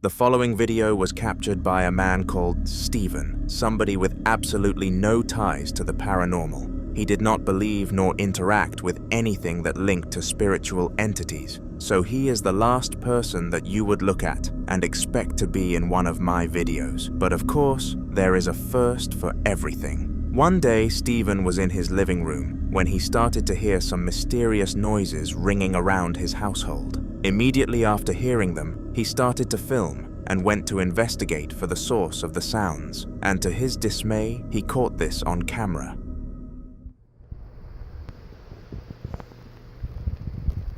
The following video was captured by a man called Stephen, somebody with absolutely no ties to the paranormal. He did not believe nor interact with anything that linked to spiritual entities, so he is the last person that you would look at and expect to be in one of my videos. But of course, there is a first for everything. One day, Stephen was in his living room when he started to hear some mysterious noises ringing around his household. Immediately after hearing them, he started to film and went to investigate for the source of the sounds, and to his dismay, he caught this on camera.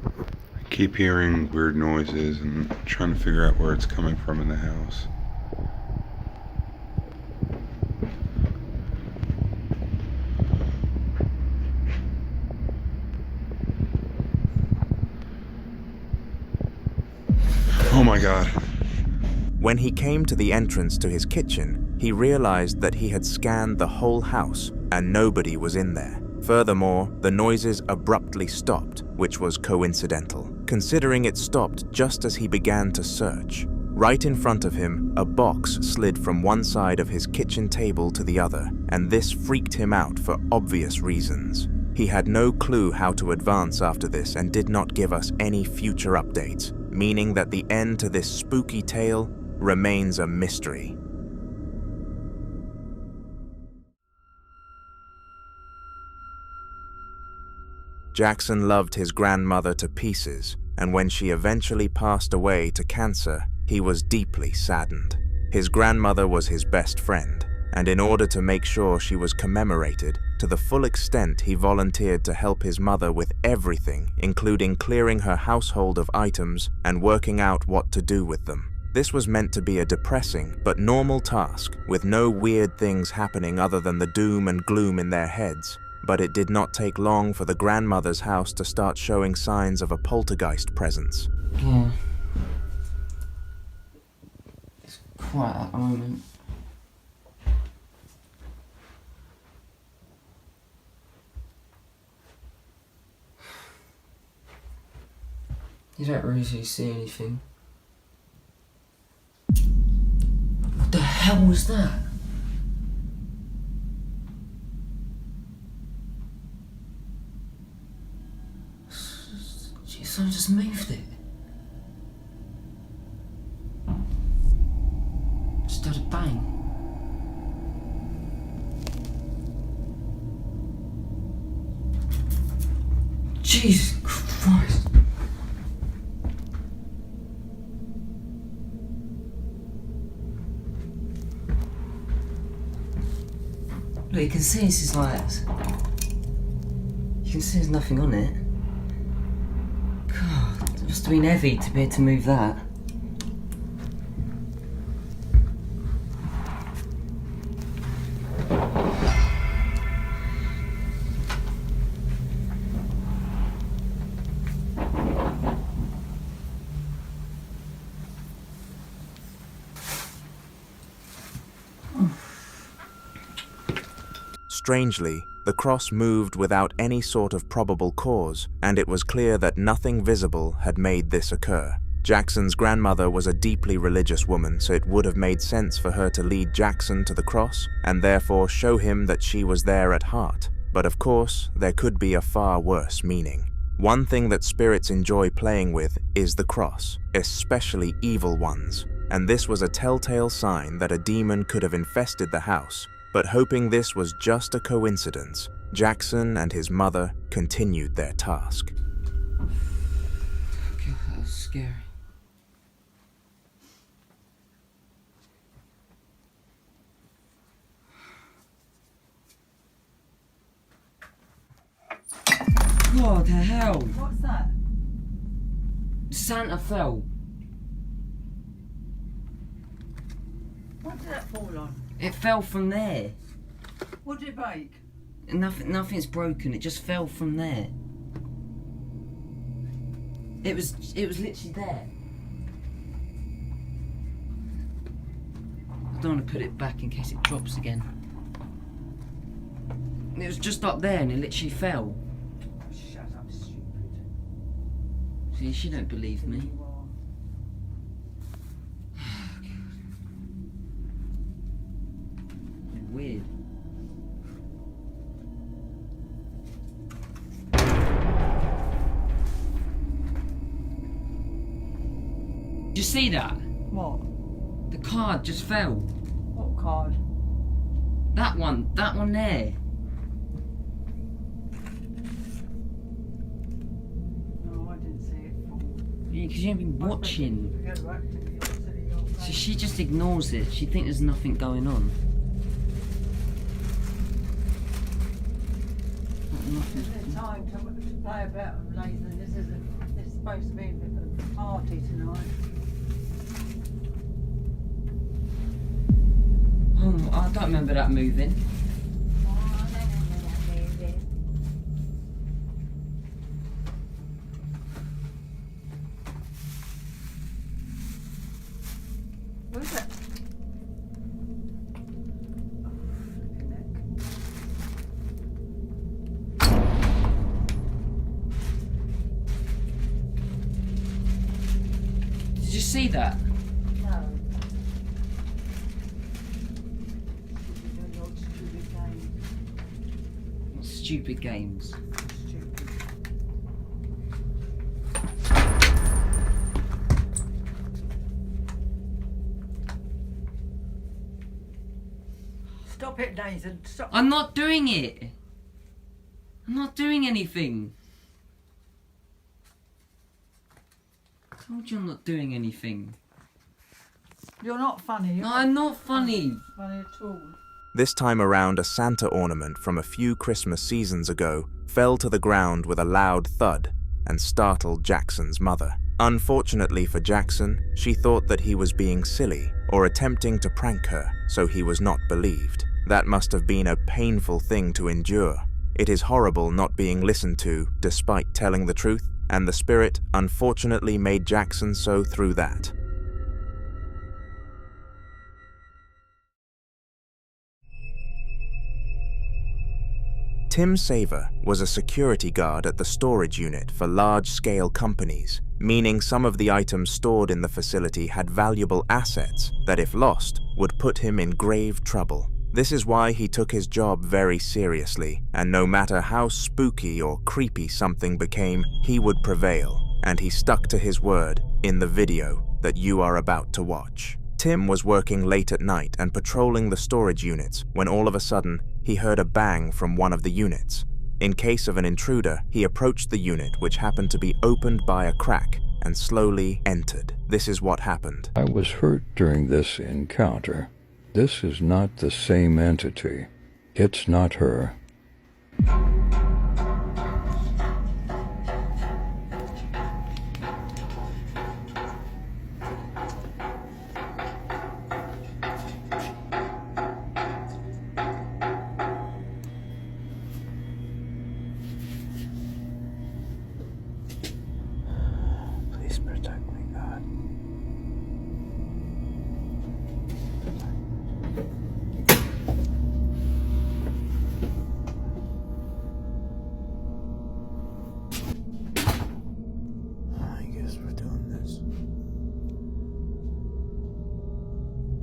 I keep hearing weird noises and trying to figure out where it's coming from in the house. Oh my God. When he came to the entrance to his kitchen, he realized that he had scanned the whole house and nobody was in there. Furthermore, the noises abruptly stopped, which was coincidental, considering it stopped just as he began to search. Right in front of him, a box slid from one side of his kitchen table to the other, and this freaked him out for obvious reasons. He had no clue how to advance after this and did not give us any future updates, meaning that the end to this spooky tale remains a mystery. Jackson loved his grandmother to pieces, and when she eventually passed away to cancer, he was deeply saddened. His grandmother was his best friend, and in order to make sure she was commemorated to the full extent, he volunteered to help his mother with everything, including clearing her household of items and working out what to do with them. This was meant to be a depressing but normal task, with no weird things happening other than the doom and gloom in their heads. But it did not take long for the grandmother's house to start showing signs of a poltergeist presence. Yeah. It's quiet at the moment. You don't really see anything. What the hell was that? Jeez, someone just moved it. Just had a bang. Jesus Christ. Look, you can see this is like... You can see there's nothing on it. God, it must have been heavy to be able to move that. Strangely, the cross moved without any sort of probable cause, and it was clear that nothing visible had made this occur. Jackson's grandmother was a deeply religious woman, so it would have made sense for her to lead Jackson to the cross, and therefore show him that she was there at heart. But of course, there could be a far worse meaning. One thing that spirits enjoy playing with is the cross, especially evil ones, and this was a telltale sign that a demon could have infested the house. But hoping this was just a coincidence, Jackson and his mother continued their task. God, that was scary. What the hell? What's that? Santa fell. What did that fall on? It fell from there. What did it break? Nothing's broken, it just fell from there. It was literally there. I don't want to put it back in case it drops again. It was just up there and it literally fell. Shut up, stupid. See, she don't believe me. You are. weird. Did you see that? What? The card just fell. What card? That one there. No, I didn't see it fall. Yeah, because you ain't been watching. Forget about it, you're silly old So man. she just ignores it. She thinks there's nothing going on. Isn't it time to play about them later? This is supposed to be a party tonight. Oh, I don't remember that moving. Oh, I don't remember that movie. What is that? Oh, flipping neck. Did you see that? No. You're doing your stupid game. What stupid games? Stupid. Stop it, Nathan. Stop. I'm not doing it. I'm not doing anything. I told you I'm not doing anything. You're not funny. You're No, not I'm not funny. funny at all. This time around, a Santa ornament from a few Christmas seasons ago fell to the ground with a loud thud and startled Jackson's mother. Unfortunately for Jackson, she thought that he was being silly or attempting to prank her, so he was not believed. That must have been a painful thing to endure. It is horrible not being listened to despite telling the truth, and the spirit unfortunately made Jackson so through that. Tim Saver was a security guard at the storage unit for large-scale companies, meaning some of the items stored in the facility had valuable assets that, if lost, would put him in grave trouble. This is why he took his job very seriously, and no matter how spooky or creepy something became, he would prevail, and he stuck to his word in the video that you are about to watch. Tim was working late at night and patrolling the storage units when all of a sudden he heard a bang from one of the units. In case of an intruder, he approached the unit, which happened to be opened by a crack, and slowly entered. This is what happened. I was hurt during this encounter. This is not the same entity. It's not her. Please protect me, God. I guess we're doing this.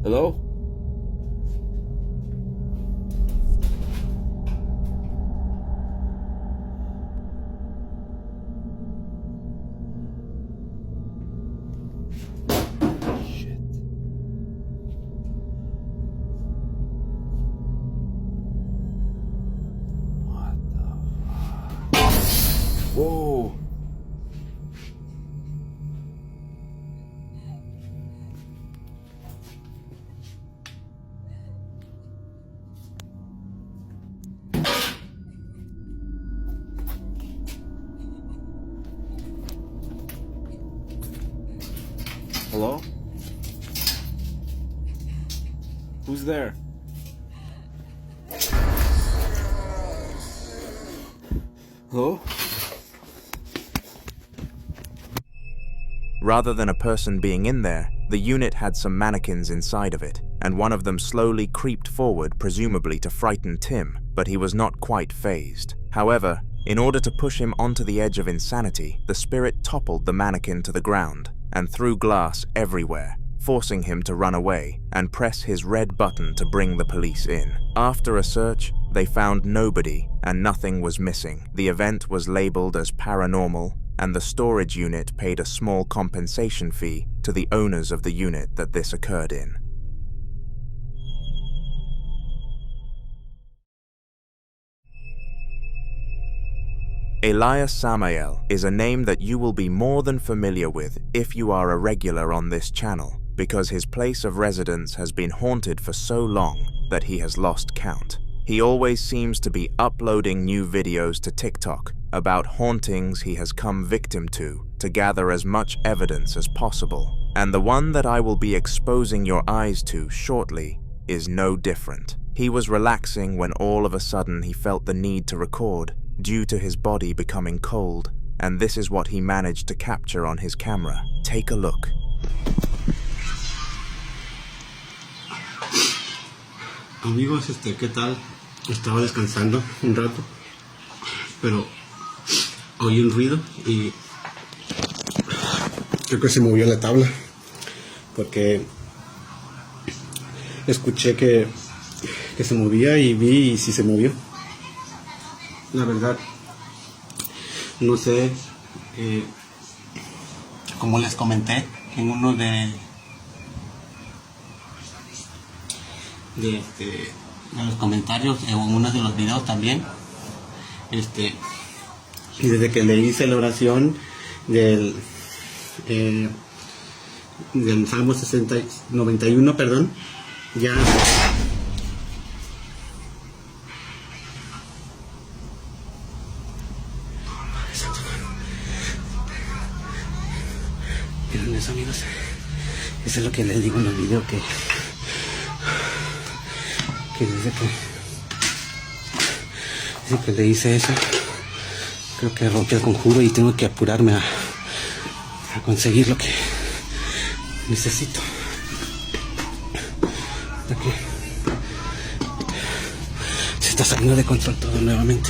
Hello? Shit. What the fuck? Whoa. Hello? Who's there? Hello? Rather than a person being in there, the unit had some mannequins inside of it, and one of them slowly creeped forward, presumably to frighten Tim, but he was not quite fazed. However, in order to push him onto the edge of insanity, the spirit toppled the mannequin to the ground and threw glass everywhere, forcing him to run away and press his red button to bring the police in. After a search, they found nobody and nothing was missing. The event was labeled as paranormal, and the storage unit paid a small compensation fee to the owners of the unit that this occurred in. Elias Samael is a name that you will be more than familiar with if you are a regular on this channel, because his place of residence has been haunted for so long that he has lost count. He always seems to be uploading new videos to TikTok about hauntings he has come victim to gather as much evidence as possible. And the one that I will be exposing your eyes to shortly is no different. He was relaxing when all of a sudden he felt the need to record due to his body becoming cold, and this is what he managed to capture on his camera. Take a look. Amigos, ¿qué tal? Estaba descansando un rato, pero oí un ruido y creo que se movió la tabla, porque escuché que se movía y vi y sí se movió. La verdad, no sé, como les comenté en uno de los comentarios o en uno de los videos también, y desde que le hice la oración del Salmo 91, perdón, ya miren eso, amigos, eso es lo que les digo en el video, que desde que le hice eso, creo que rompí el conjuro y tengo que apurarme a conseguir lo que necesito. Aquí se está saliendo de control todo nuevamente.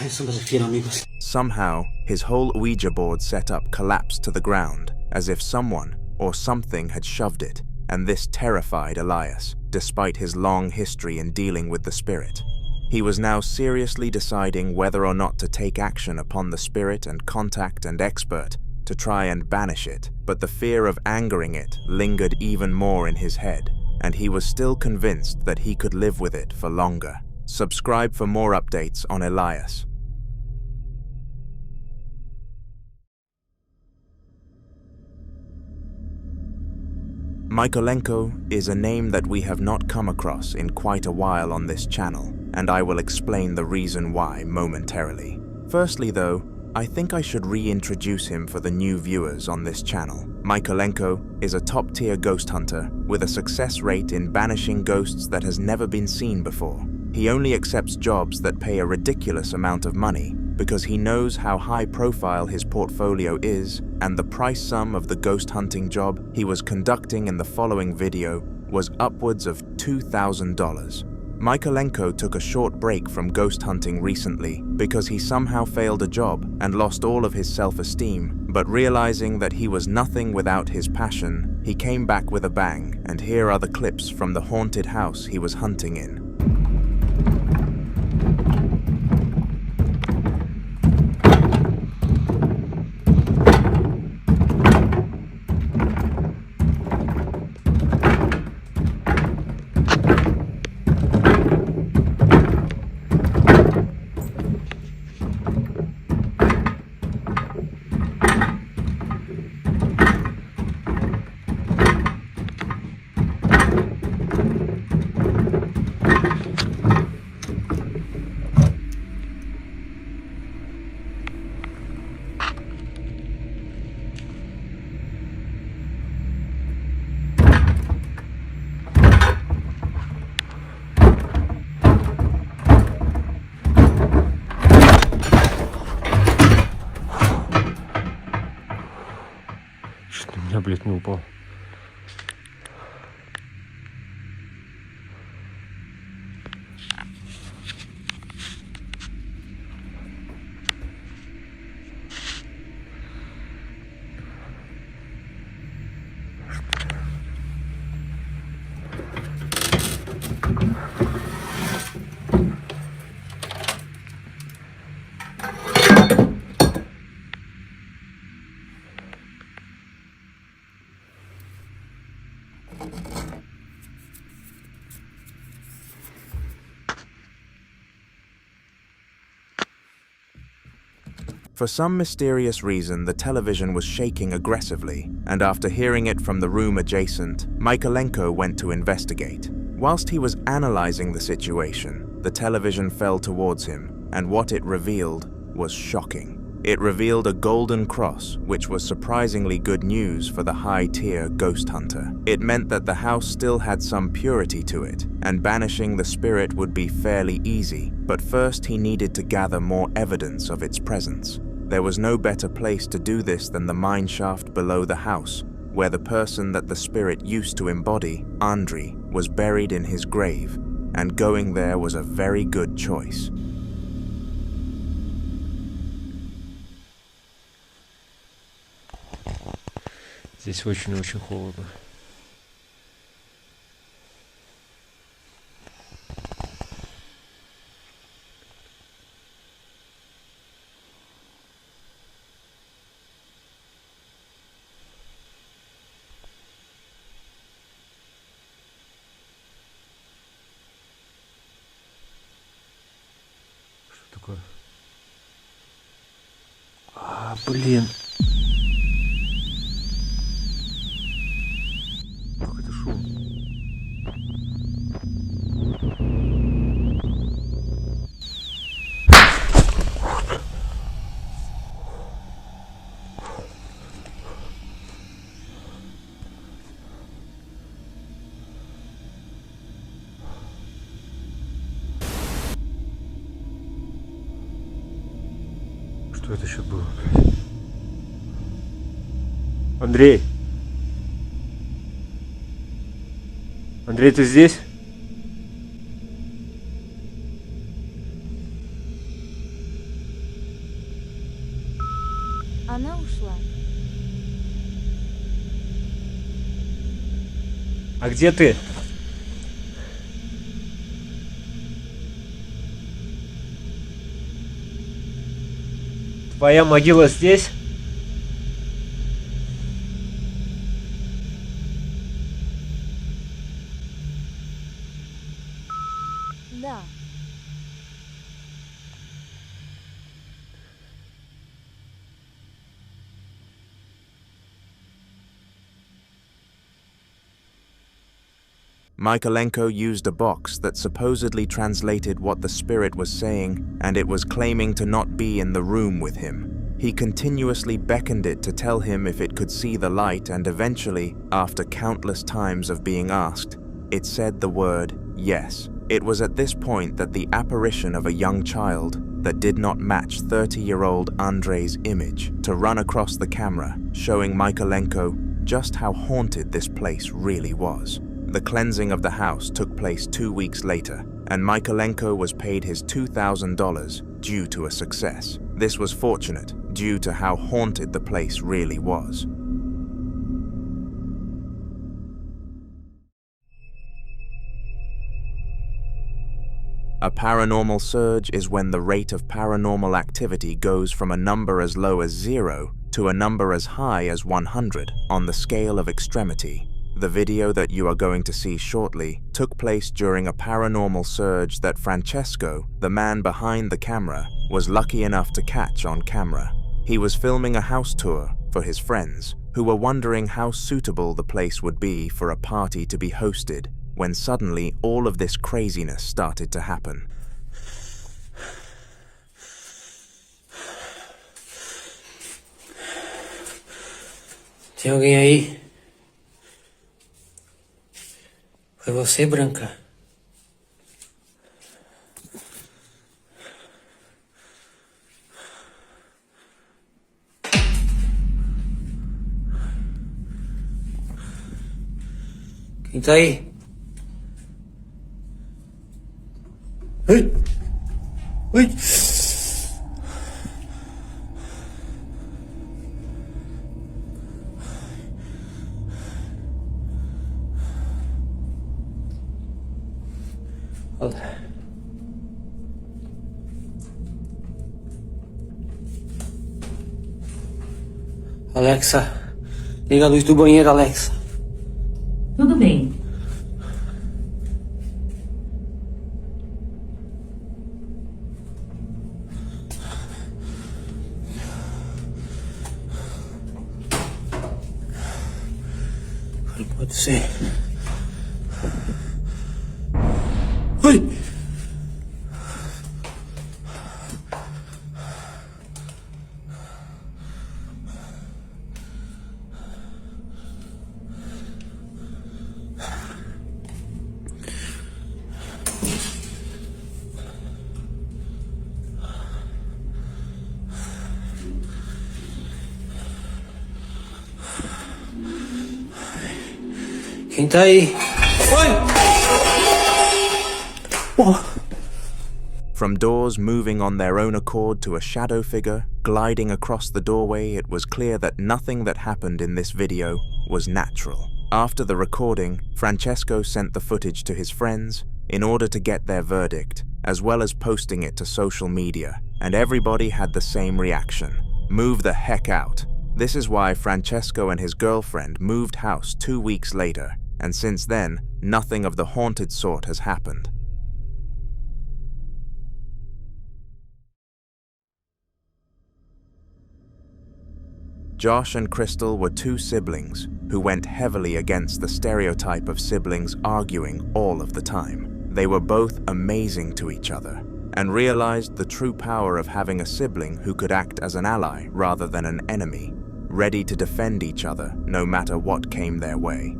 A eso me refiero, amigos. Somehow, his whole Ouija board setup collapsed to the ground, as if someone or something had shoved it, and this terrified Elias, despite his long history in dealing with the spirit. He was now seriously deciding whether or not to take action upon the spirit and contact an expert to try and banish it, but the fear of angering it lingered even more in his head, and he was still convinced that he could live with it for longer. Subscribe for more updates on Elias. Mykolenko is a name that we have not come across in quite a while on this channel, and I will explain the reason why momentarily. Firstly though, I think I should reintroduce him for the new viewers on this channel. Mykolenko is a top-tier ghost hunter with a success rate in banishing ghosts that has never been seen before. He only accepts jobs that pay a ridiculous amount of money because he knows how high-profile his portfolio is, and the price sum of the ghost hunting job he was conducting in the following video was upwards of $2,000. Mykolenko took a short break from ghost hunting recently because he somehow failed a job and lost all of his self-esteem, but realizing that he was nothing without his passion, he came back with a bang, and here are the clips from the haunted house he was hunting in. Блядь, не упал. For some mysterious reason, the television was shaking aggressively, and after hearing it from the room adjacent, Michaelenko went to investigate. Whilst he was analyzing the situation, the television fell towards him, and what it revealed was shocking. It revealed a golden cross, which was surprisingly good news for the high-tier ghost hunter. It meant that the house still had some purity to it, and banishing the spirit would be fairly easy, but first he needed to gather more evidence of its presence. There was no better place to do this than the mineshaft below the house, where the person that the spirit used to embody, Andrei, was buried in his grave, and going there was a very good choice. Здесь очень-очень холодно. Что такое? Блин. Какой-то шум. Что это сейчас было? Андрей! Андрей, ты здесь? Она ушла. А где ты? Твоя могила здесь? Да. Michaelenko used a box that supposedly translated what the spirit was saying, and it was claiming to not be in the room with him. He continuously beckoned it to tell him if it could see the light, and eventually, after countless times of being asked, it said the word yes. It was at this point that the apparition of a young child that did not match 30-year-old Andrei's image to run across the camera, showing Michaelenko just how haunted this place really was. The cleansing of the house took place 2 weeks later, and Michaelenko was paid his $2,000 due to a success. This was fortunate due to how haunted the place really was. A paranormal surge is when the rate of paranormal activity goes from a number as low as 0 to a number as high as 100 on the scale of extremity. The video that you are going to see shortly took place during a paranormal surge that Francesco, the man behind the camera, was lucky enough to catch on camera. He was filming a house tour for his friends, who were wondering how suitable the place would be for a party to be hosted, when suddenly all of this craziness started to happen. Tem alguém aí? Foi você, Branca? Quem tá aí? Oi! Oi! Alexa, liga a luz do banheiro, Alexa. Tudo bem. Não pode ser. Ai! Quem tá aí? Oi! From doors moving on their own accord to a shadow figure gliding across the doorway, it was clear that nothing that happened in this video was natural. After the recording, Francesco sent the footage to his friends in order to get their verdict, as well as posting it to social media, and everybody had the same reaction. Move the heck out. This is why Francesco and his girlfriend moved house 2 weeks later, and since then, nothing of the haunted sort has happened. Josh and Crystal were two siblings who went heavily against the stereotype of siblings arguing all of the time. They were both amazing to each other and realized the true power of having a sibling who could act as an ally rather than an enemy, ready to defend each other no matter what came their way.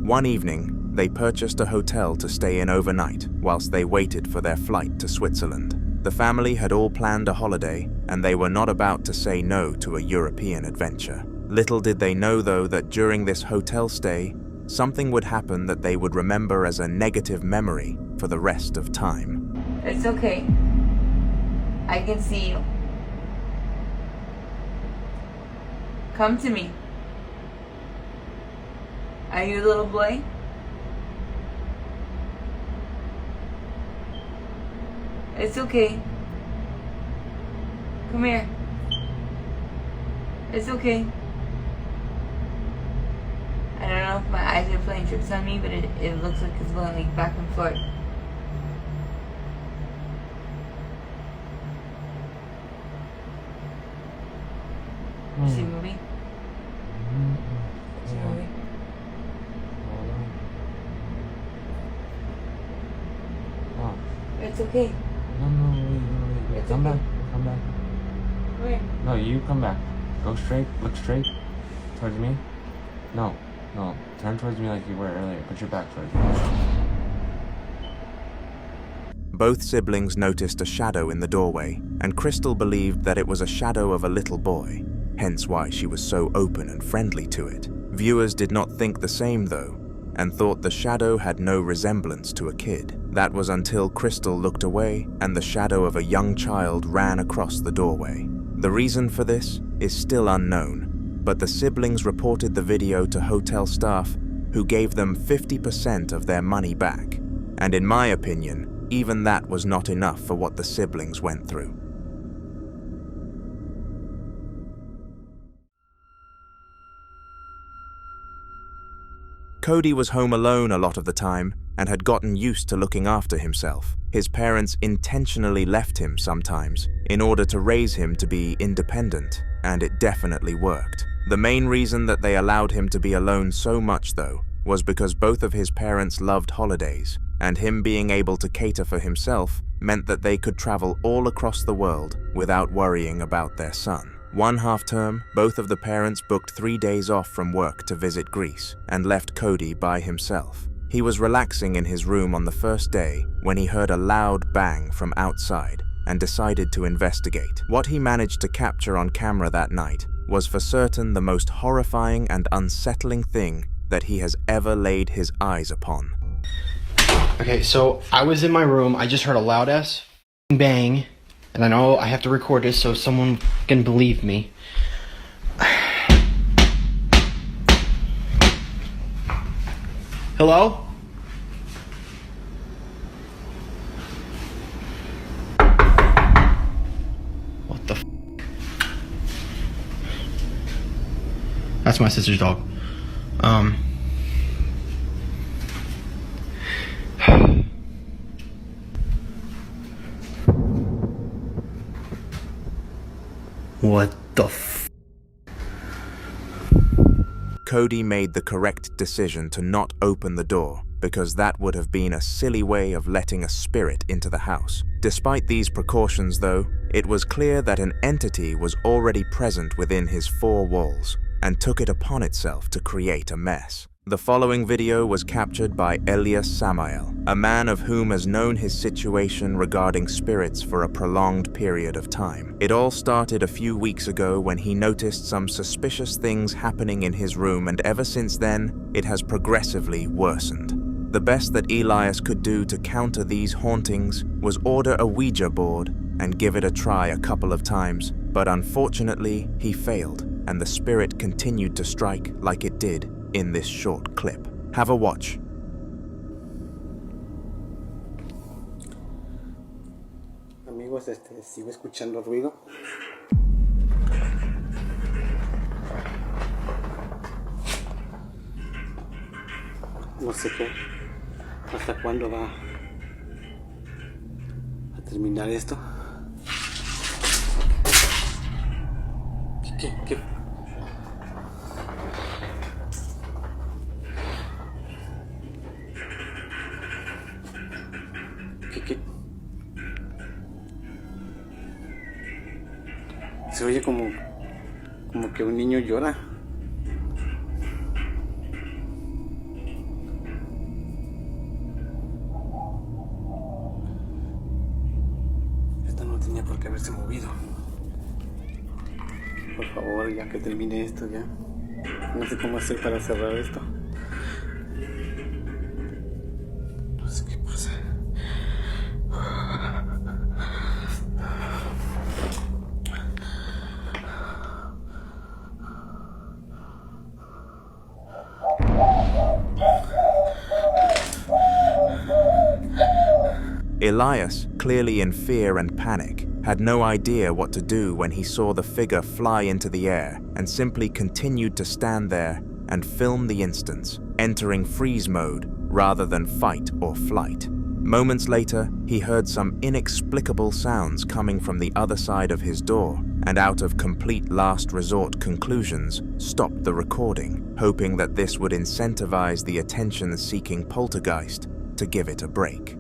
One evening, they purchased a hotel to stay in overnight whilst they waited for their flight to Switzerland. The family had all planned a holiday, and they were not about to say no to a European adventure. Little did they know, though, that during this hotel stay, something would happen that they would remember as a negative memory for the rest of time. It's okay. I can see you. Come to me. Are you a little boy? It's okay. Come here. It's okay. I don't know if my eyes are playing tricks on me, but it looks like it's going like back and forth. You see a movie? See a movie? It's okay. No, wait. Come back. Where? No, you come back. Go straight. Look straight towards me. No. Turn towards me like you were earlier. Put your back towards me. Both siblings noticed a shadow in the doorway, and Crystal believed that it was a shadow of a little boy, hence why she was so open and friendly to it. Viewers did not think the same, though, and thought the shadow had no resemblance to a kid. That was until Crystal looked away and the shadow of a young child ran across the doorway. The reason for this is still unknown, but the siblings reported the video to hotel staff, who gave them 50% of their money back. And in my opinion, even that was not enough for what the siblings went through. Cody was home alone a lot of the time and had gotten used to looking after himself. His parents intentionally left him sometimes in order to raise him to be independent, and it definitely worked. The main reason that they allowed him to be alone so much, though, was because both of his parents loved holidays, and him being able to cater for himself meant that they could travel all across the world without worrying about their son. One half-term, both of the parents booked 3 days off from work to visit Greece and left Cody by himself. He was relaxing in his room on the first day when he heard a loud bang from outside and decided to investigate. What he managed to capture on camera that night was for certain the most horrifying and unsettling thing that he has ever laid his eyes upon. Okay, so I was in my room, I just heard a loud ass bang, and I know I have to record this so someone can believe me. Hello? What the f? That's my sister's dog. What the f? Cody made the correct decision to not open the door because that would have been a silly way of letting a spirit into the house. Despite these precautions though, it was clear that an entity was already present within his four walls and took it upon itself to create a mess. The following video was captured by Elias Samael, a man of whom has known his situation regarding spirits for a prolonged period of time. It all started a few weeks ago when he noticed some suspicious things happening in his room, and ever since then, it has progressively worsened. The best that Elias could do to counter these hauntings was order a Ouija board and give it a try a couple of times, but unfortunately, he failed, and the spirit continued to strike like it did in this short clip. Have a watch. Amigos, sigo escuchando ruido. No sé qué, hasta cuándo va a terminar esto. ¿Qué? Se oye como que un niño llora. Esto no tenía por qué haberse movido. Por favor, ya que termine esto ya. No sé cómo hacer para cerrar esto. No sé qué pasa. Elias, clearly in fear and panic, had no idea what to do when he saw the figure fly into the air and simply continued to stand there and film the instance, entering freeze mode rather than fight or flight. Moments later, he heard some inexplicable sounds coming from the other side of his door, and out of complete last resort conclusions, stopped the recording, hoping that this would incentivize the attention-seeking poltergeist to give it a break.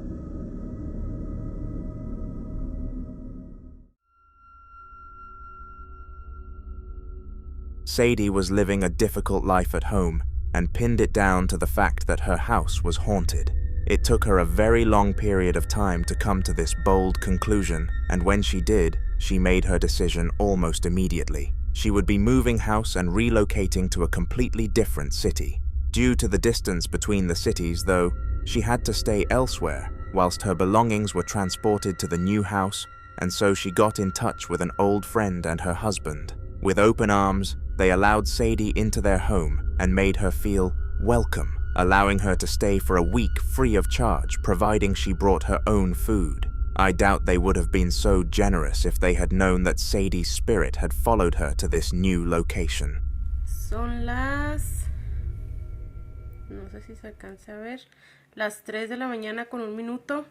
Sadie was living a difficult life at home and pinned it down to the fact that her house was haunted. It took her a very long period of time to come to this bold conclusion, and when she did, she made her decision almost immediately. She would be moving house and relocating to a completely different city. Due to the distance between the cities, though, she had to stay elsewhere whilst her belongings were transported to the new house, and so she got in touch with an old friend and her husband. With open arms, they allowed Sadie into their home and made her feel welcome, allowing her to stay for a week free of charge, providing she brought her own food. I doubt they would have been so generous if they had known that Sadie's spirit had followed her to this new location. Son las... no sé si se alcanza a ver, las 3 de la mañana con 1 minuto,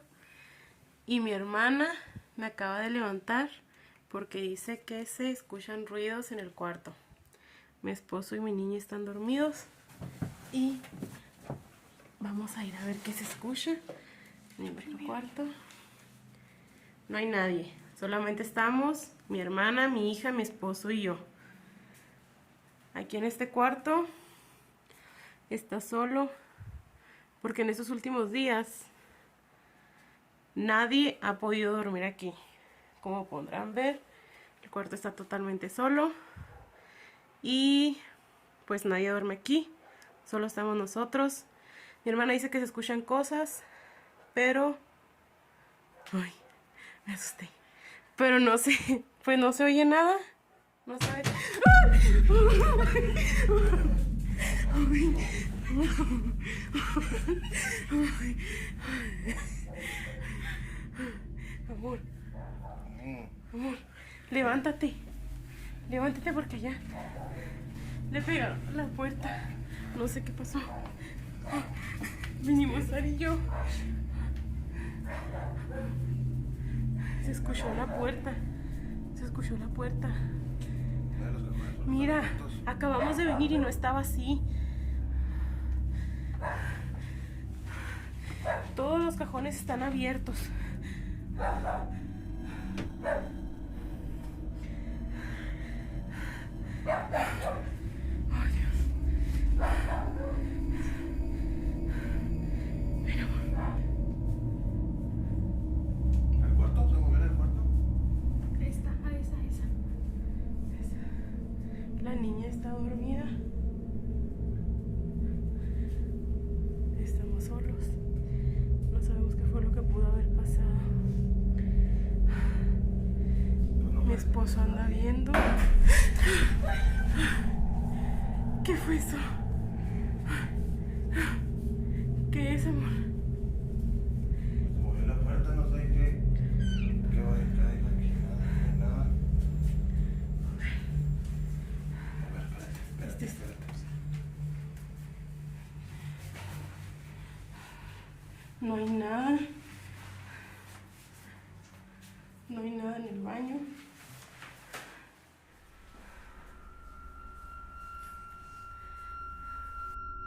y mi hermana me acaba de levantar porque dice que se escuchan ruidos en el cuarto. Mi esposo y mi niña están dormidos y vamos a ir a ver qué se escucha en el cuarto. No hay nadie, solamente estamos mi hermana, mi hija, mi esposo y yo. Aquí en este cuarto está solo porque en estos últimos días nadie ha podido dormir aquí. Como podrán ver, el cuarto está totalmente solo y pues nadie duerme aquí, solo estamos nosotros. Mi hermana dice que se escuchan cosas, pero... ay, me asusté. Pero no sé, pues no se oye nada. No se oye... amor, amor, levántate. Levántate porque ya Le pegaron a la puerta. No sé qué pasó. Vinimos Sar y yo. Se escuchó la puerta. Se escuchó la puerta. Mira, acabamos de venir y no estaba así. Todos los cajones están abiertos. Oh, Dios. Pero... ¿El cuarto? ¿Se movió el cuarto? Esa. La niña está dormida. Estamos solos. No sabemos qué fue lo que pudo haber pasado. Mi esposo anda viendo. ¿Qué fue eso? ¿Qué es, amor? Se movió la puerta, no sé qué. ¿Qué va a estar ahí? Nada. A ver, espérate. No hay nada. No hay nada en el baño.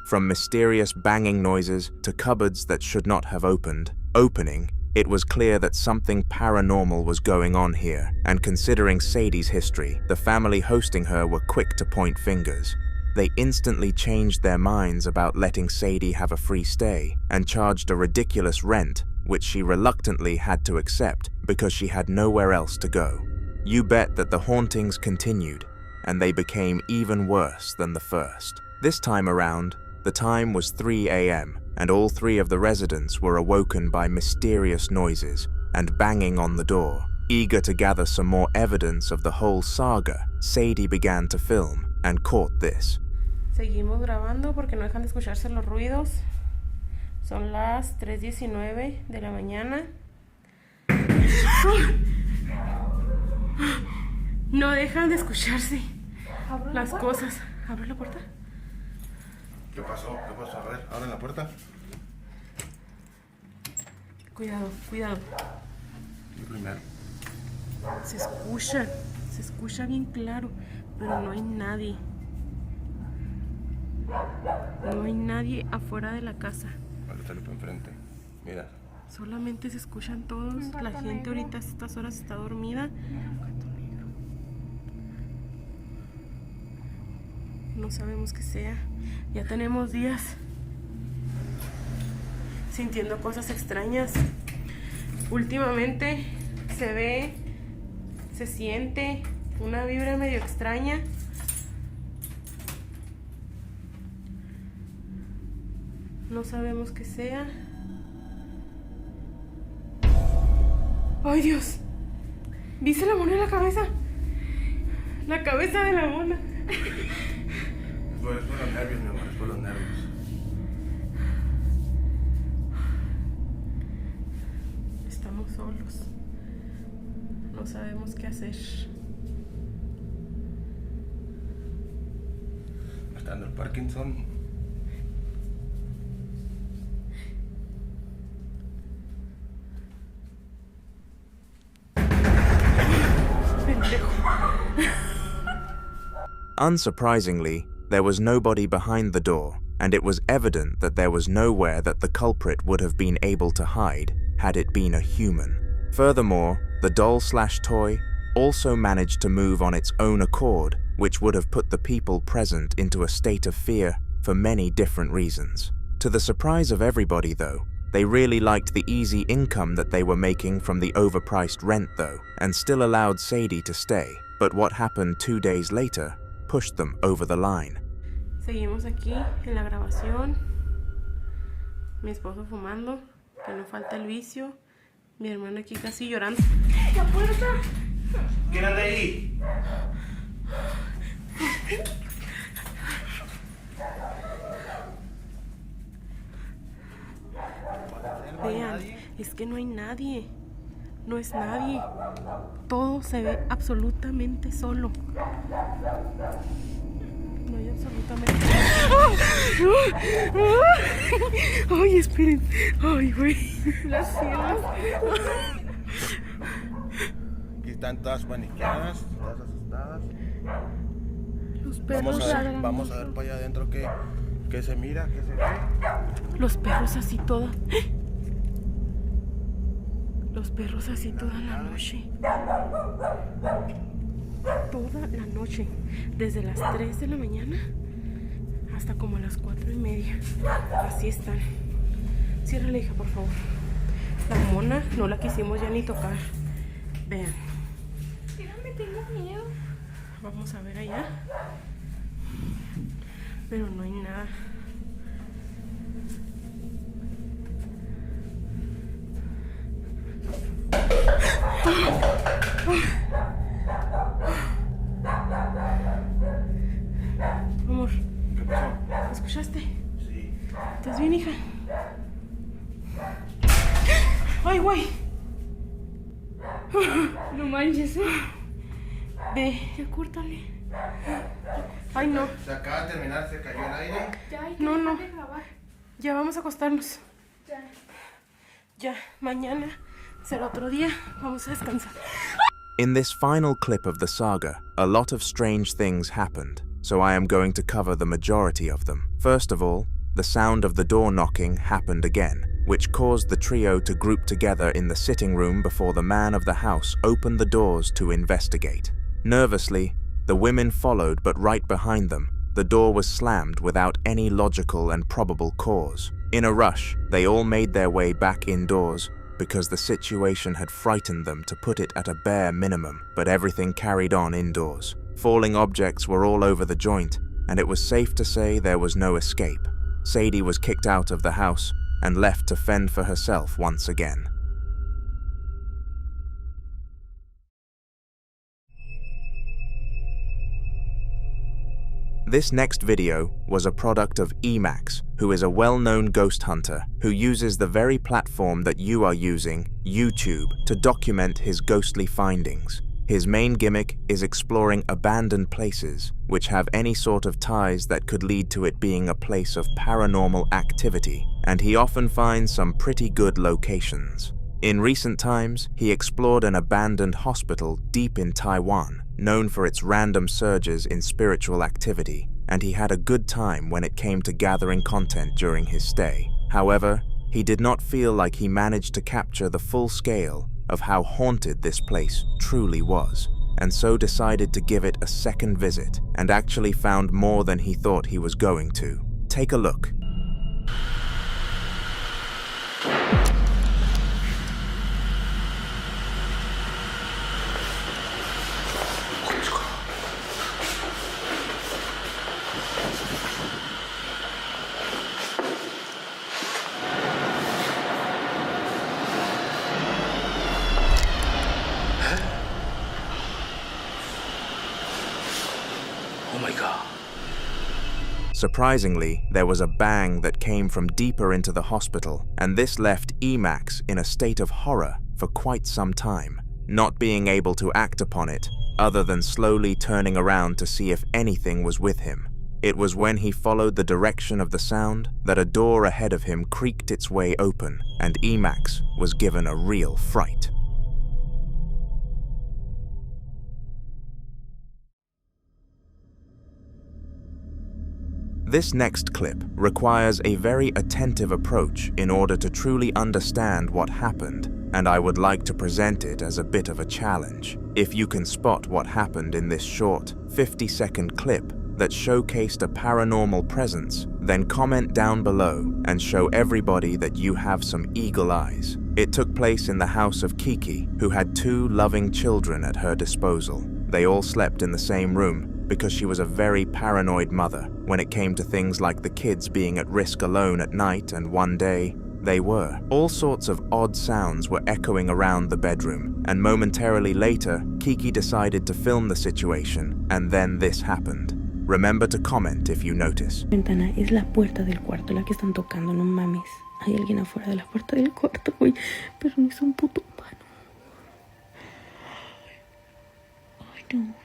From mysterious banging noises to cupboards that should not have opening, it was clear that something paranormal was going on here, and considering Sadie's history, the family hosting her were quick to point fingers. They instantly changed their minds about letting Sadie have a free stay and charged a ridiculous rent, which she reluctantly had to accept because she had nowhere else to go. You bet that the hauntings continued, and they became even worse than the first. This time around, the time was 3 a.m., and all three of the residents were awoken by mysterious noises and banging on the door. Eager to gather some more evidence of the whole saga, Sadie began to film and caught this. Seguimos grabando porque no dejan de escucharse los ruidos. Son las 3:19 de la mañana. No dejan de escucharse las cosas. ¿Abre la puerta? ¿Qué pasó? ¿Qué pasó? A ver, abren la puerta. Cuidado. Yo primero. Se escucha bien claro, pero no hay nadie. No hay nadie afuera de la casa. Vale, sale para enfrente. Mira. Solamente se escuchan todos. La gente ahorita a estas horas está dormida. No sabemos qué sea. Ya tenemos días sintiendo cosas extrañas. Últimamente se siente una vibra medio extraña. No sabemos qué sea. ¡Ay, Dios! ¿Viste la mona en la cabeza? La cabeza de la mona. Es por los nervios, mi amor, es por los nervios. Estamos solos. No sabemos qué hacer. Me está dando el Parkinson. Unsurprisingly, there was nobody behind the door, and it was evident that there was nowhere that the culprit would have been able to hide had it been a human. Furthermore, the doll/toy also managed to move on its own accord, which would have put the people present into a state of fear for many different reasons. To the surprise of everybody, though, they really liked the easy income that they were making from the overpriced rent, though, and still allowed Sadie to stay. But what happened 2 days later pushed them over the line. Seguimos aquí en la grabación. Mi esposo fumando, que no falta el vicio. Mi hermana aquí casi llorando. ¡La puerta! ¿Quién anda ahí? Vean, es que no hay nadie. No es nadie. Todo se ve absolutamente solo. No hay absolutamente Ay, esperen. Ay, güey. Las cielas. Aquí están todas paniqueadas, todas asustadas. Los perros Vamos a ver para allá adentro qué se mira, qué se ve. Los perros así toda. Los perros así toda la noche. Toda la noche. Desde las 3 de la mañana hasta como a las 4:30. Así están. Ciérrale, hija, por favor. La mona no la quisimos ya ni tocar. Vean. Dígame, tengo miedo. Vamos a ver allá. Pero no hay nada. Amor, ¿Qué pasó? ¿escuchaste? Sí. ¿Estás bien, hija? ¡Ay, güey! No manches, Ve, ya córtale. Ay, no. Se acaba de terminar, se cayó el aire. Ya hay que No, dejar no. de grabar. Ya vamos a acostarnos. Ya. Ya, mañana será otro día. Vamos a descansar. In this final clip of the saga, a lot of strange things happened, so I am going to cover the majority of them. First of all, the sound of the door knocking happened again, which caused the trio to group together in the sitting room before the man of the house opened the doors to investigate. Nervously, the women followed, but right behind them, the door was slammed without any logical and probable cause. In a rush, they all made their way back indoors because the situation had frightened them, to put it at a bare minimum, but everything carried on indoors. Falling objects were all over the joint, and it was safe to say there was no escape. Sadie was kicked out of the house and left to fend for herself once again. This next video was a product of Emax, who is a well-known ghost hunter who uses the very platform that you are using, YouTube, to document his ghostly findings. His main gimmick is exploring abandoned places which have any sort of ties that could lead to it being a place of paranormal activity, and he often finds some pretty good locations. In recent times, he explored an abandoned hospital deep in Taiwan, known for its random surges in spiritual activity, and he had a good time when it came to gathering content during his stay. However, he did not feel like he managed to capture the full scale of how haunted this place truly was, and so decided to give it a second visit, and actually found more than he thought he was going to. Take a look. Surprisingly, there was a bang that came from deeper into the hospital, and this left Emax in a state of horror for quite some time, not being able to act upon it, other than slowly turning around to see if anything was with him. It was when he followed the direction of the sound that a door ahead of him creaked its way open, and Emax was given a real fright. This next clip requires a very attentive approach in order to truly understand what happened, and I would like to present it as a bit of a challenge. If you can spot what happened in this short, 50-second clip that showcased a paranormal presence, then comment down below and show everybody that you have some eagle eyes. It took place in the house of Kiki, who had 2 loving children at her disposal. They all slept in the same room, because she was a very paranoid mother when it came to things like the kids being at risk alone at night, and one day, they were. All sorts of odd sounds were echoing around the bedroom, and momentarily later, Kiki decided to film the situation, and then this happened. Remember to comment if you notice. Ventana es la puerta del cuarto, la que están tocando, no mames. Hay alguien afuera de la puerta del cuarto, güey, pero no es un puto humano. Ay, no.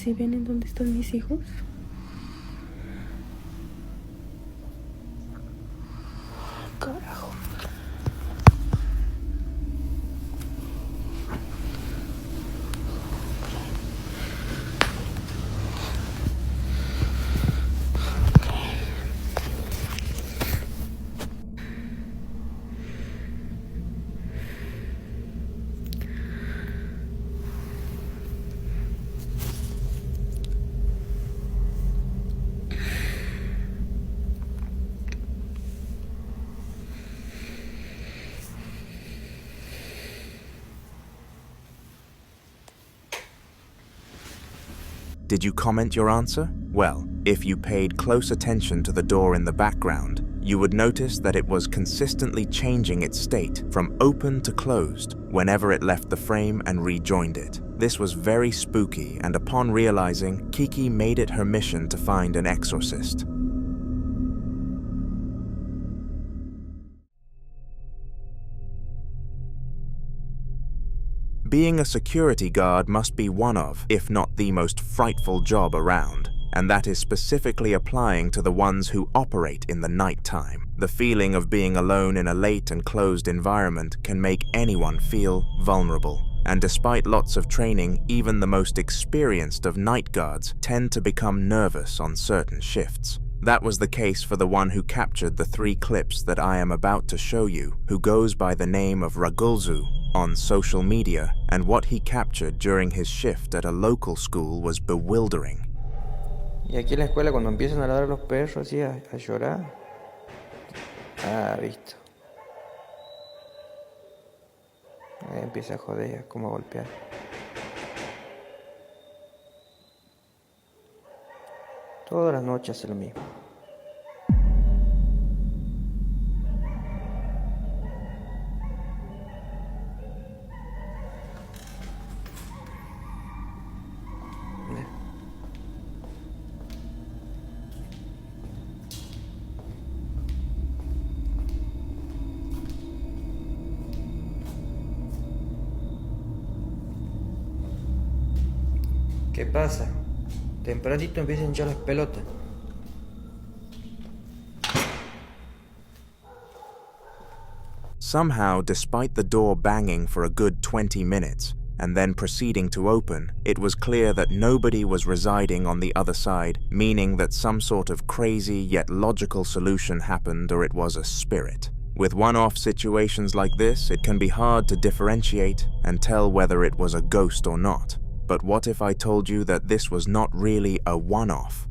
¿Sí ven en dónde están mis hijos? Carajo. Did you comment your answer? Well, if you paid close attention to the door in the background, you would notice that it was consistently changing its state from open to closed whenever it left the frame and rejoined it. This was very spooky, and upon realizing, Kiki made it her mission to find an exorcist. Being a security guard must be one of, if not the most frightful job around, and that is specifically applying to the ones who operate in the nighttime. The feeling of being alone in a late and closed environment can make anyone feel vulnerable, and despite lots of training, even the most experienced of night guards tend to become nervous on certain shifts. That was the case for the one who captured the 3 clips that I am about to show you, who goes by the name of Ragulzu on social media, and what he captured during his shift at a local school was bewildering. Y aquí en la escuela cuando empiezan a ladrar los perros así a llorar. Ah, visto. Ahí empieza a joder, como a golpear. Todas las noches hace lo mismo. ¿Qué pasa? Tempranito empiezan a hinchar las pelotas. Somehow, despite the door banging for a good 20 minutes, and then proceeding to open, it was clear that nobody was residing on the other side, meaning that some sort of crazy yet logical solution happened, or it was a spirit. With one-off situations like this, it can be hard to differentiate and tell whether it was a ghost or not. But what if I told you that this was not really a one-off?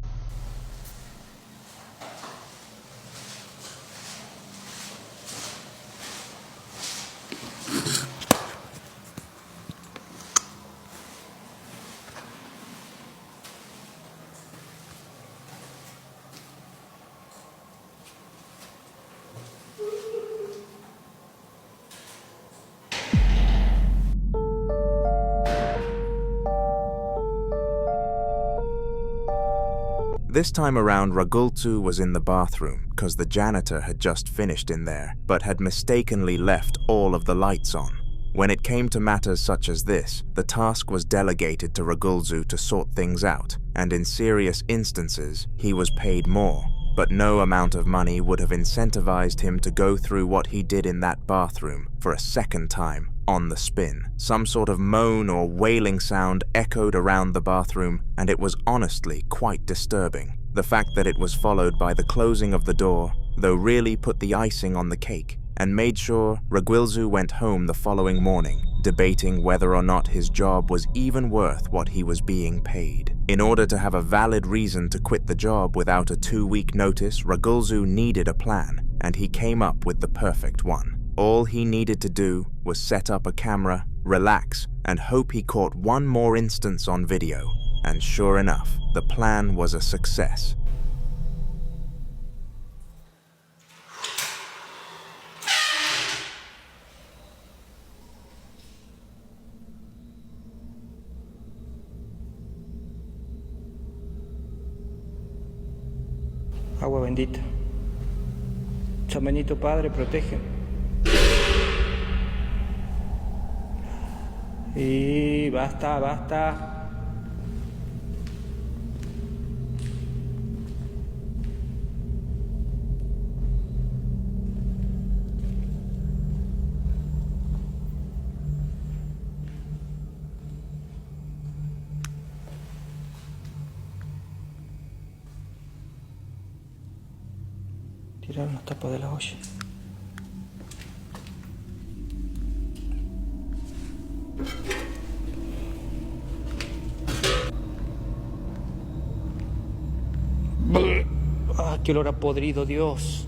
This time around, Ragulzu was in the bathroom because the janitor had just finished in there, but had mistakenly left all of the lights on. When it came to matters such as this, the task was delegated to Ragulzu to sort things out, and in serious instances, he was paid more. But no amount of money would have incentivized him to go through what he did in that bathroom for a second time on the spin. Some sort of moan or wailing sound echoed around the bathroom, and it was honestly quite disturbing. The fact that it was followed by the closing of the door, though, really put the icing on the cake, and made sure Ragulzu went home the following morning, debating whether or not his job was even worth what he was being paid. In order to have a valid reason to quit the job without a 2-week notice, Ragulzu needed a plan, and he came up with the perfect one. All he needed to do was set up a camera, relax, and hope he caught one more instance on video. And sure enough, the plan was a success. Agua bendita. San Benito Padre, protege. Y basta, basta. Tiraron las tapas de la olla. ¡Ah, qué olor a podrido, Dios!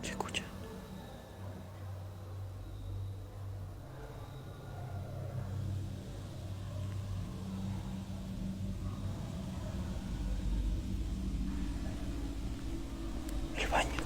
Se escucha. El baño.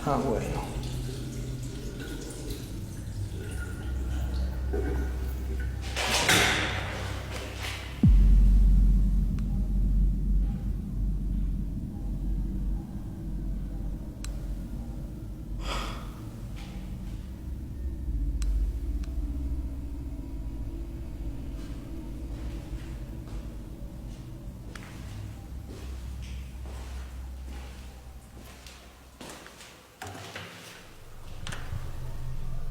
Ah, bueno.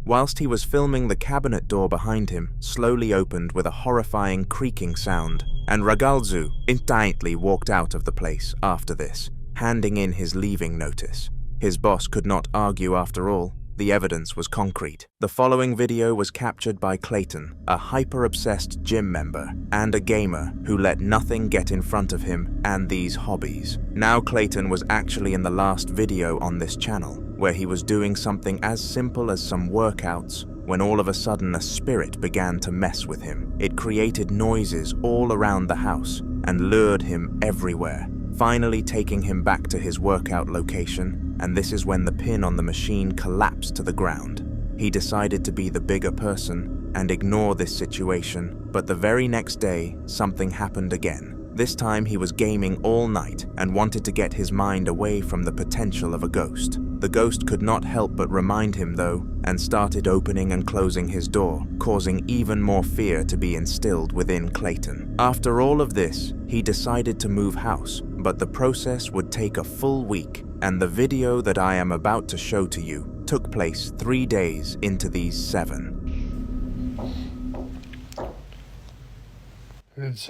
Whilst he was filming, the cabinet door behind him slowly opened with a horrifying creaking sound, and Ragalzu instantly walked out of the place after this, handing in his leaving notice. His boss could not argue after all. The evidence was concrete. The following video was captured by Clayton, a hyper-obsessed gym member and a gamer who let nothing get in front of him and these hobbies. Now Clayton was actually in the last video on this channel, where he was doing something as simple as some workouts when all of a sudden a spirit began to mess with him. It created noises all around the house and lured him everywhere, finally taking him back to his workout location, and this is when the pin on the machine collapsed to the ground. He decided to be the bigger person and ignore this situation, but the very next day, something happened again. This time he was gaming all night and wanted to get his mind away from the potential of a ghost. The ghost could not help but remind him though, and started opening and closing his door, causing even more fear to be instilled within Clayton. After all of this, he decided to move house, but the process would take a full week, and the video that I am about to show to you took place 3 days into these 7.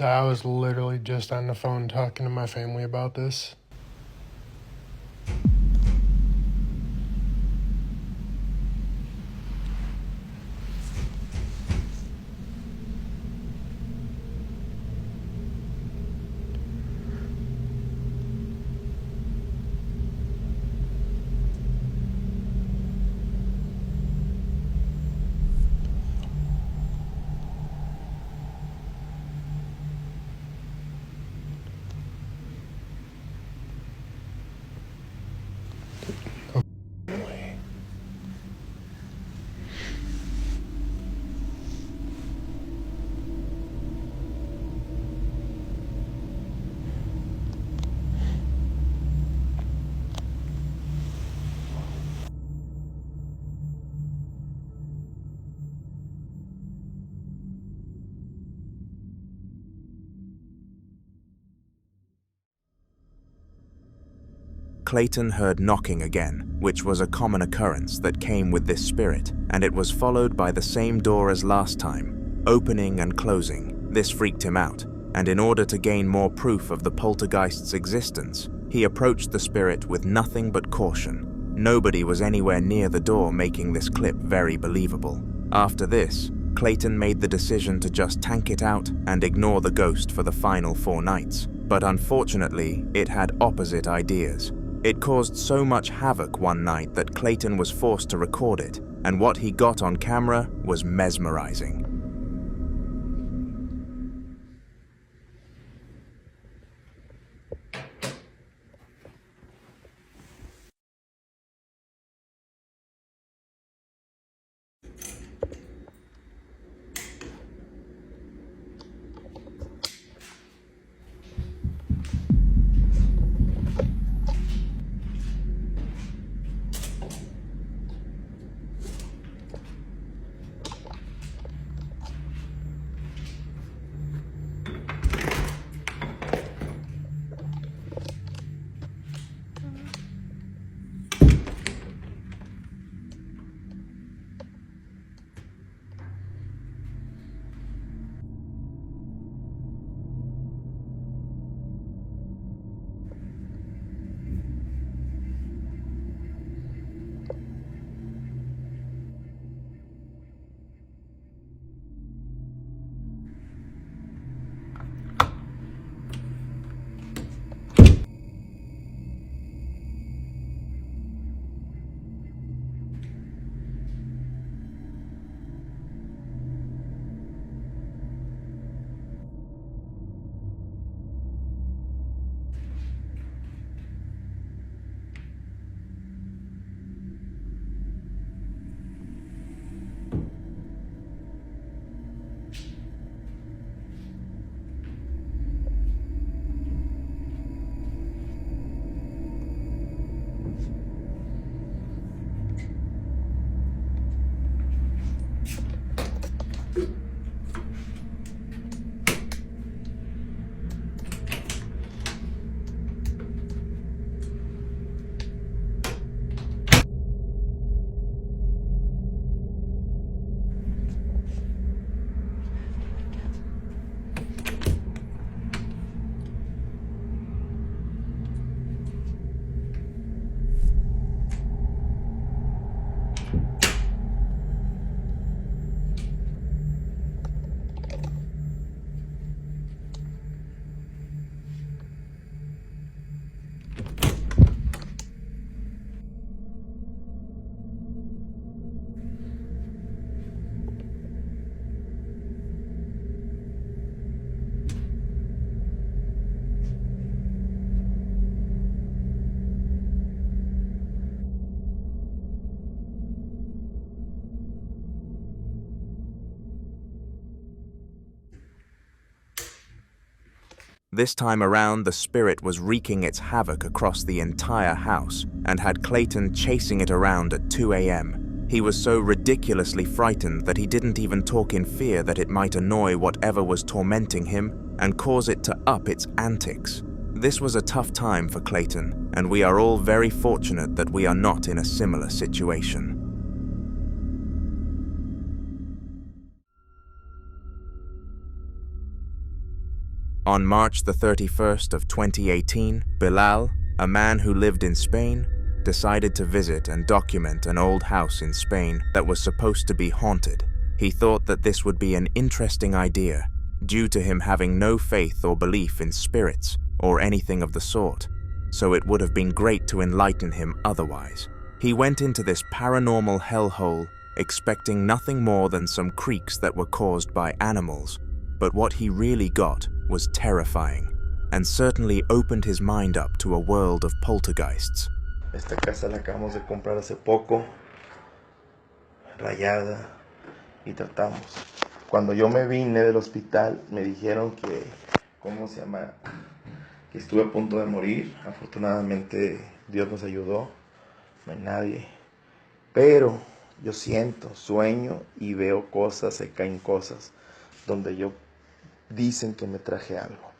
I was literally just on the phone talking to my family about this. Clayton heard knocking again, which was a common occurrence that came with this spirit, and it was followed by the same door as last time, opening and closing. This freaked him out, and in order to gain more proof of the poltergeist's existence, he approached the spirit with nothing but caution. Nobody was anywhere near the door, making this clip very believable. After this, Clayton made the decision to just tank it out and ignore the ghost for the final 4 nights. But unfortunately, it had opposite ideas. It caused so much havoc one night that Clayton was forced to record it, and what he got on camera was mesmerizing. This time around, the spirit was wreaking its havoc across the entire house and had Clayton chasing it around at 2 a.m. He was so ridiculously frightened that he didn't even talk in fear that it might annoy whatever was tormenting him and cause it to up its antics. This was a tough time for Clayton, and we are all very fortunate that we are not in a similar situation. On March the 31st of 2018, Bilal, a man who lived in Spain, decided to visit and document an old house in Spain that was supposed to be haunted. He thought that this would be an interesting idea, due to him having no faith or belief in spirits or anything of the sort, so it would have been great to enlighten him otherwise. He went into this paranormal hellhole expecting nothing more than some creaks that were caused by animals, but what he really got was terrifying, and certainly opened his mind up to a world of poltergeists. Esta casa la acabamos de comprar hace poco, rayada, y tratamos. Cuando yo me vine del hospital, me dijeron que, ¿cómo se llama? Que estuve a punto de morir. Afortunadamente Dios nos ayudó, no hay nadie. Pero yo siento, sueño y veo cosas, se caen cosas, donde yo dicen que me traje algo.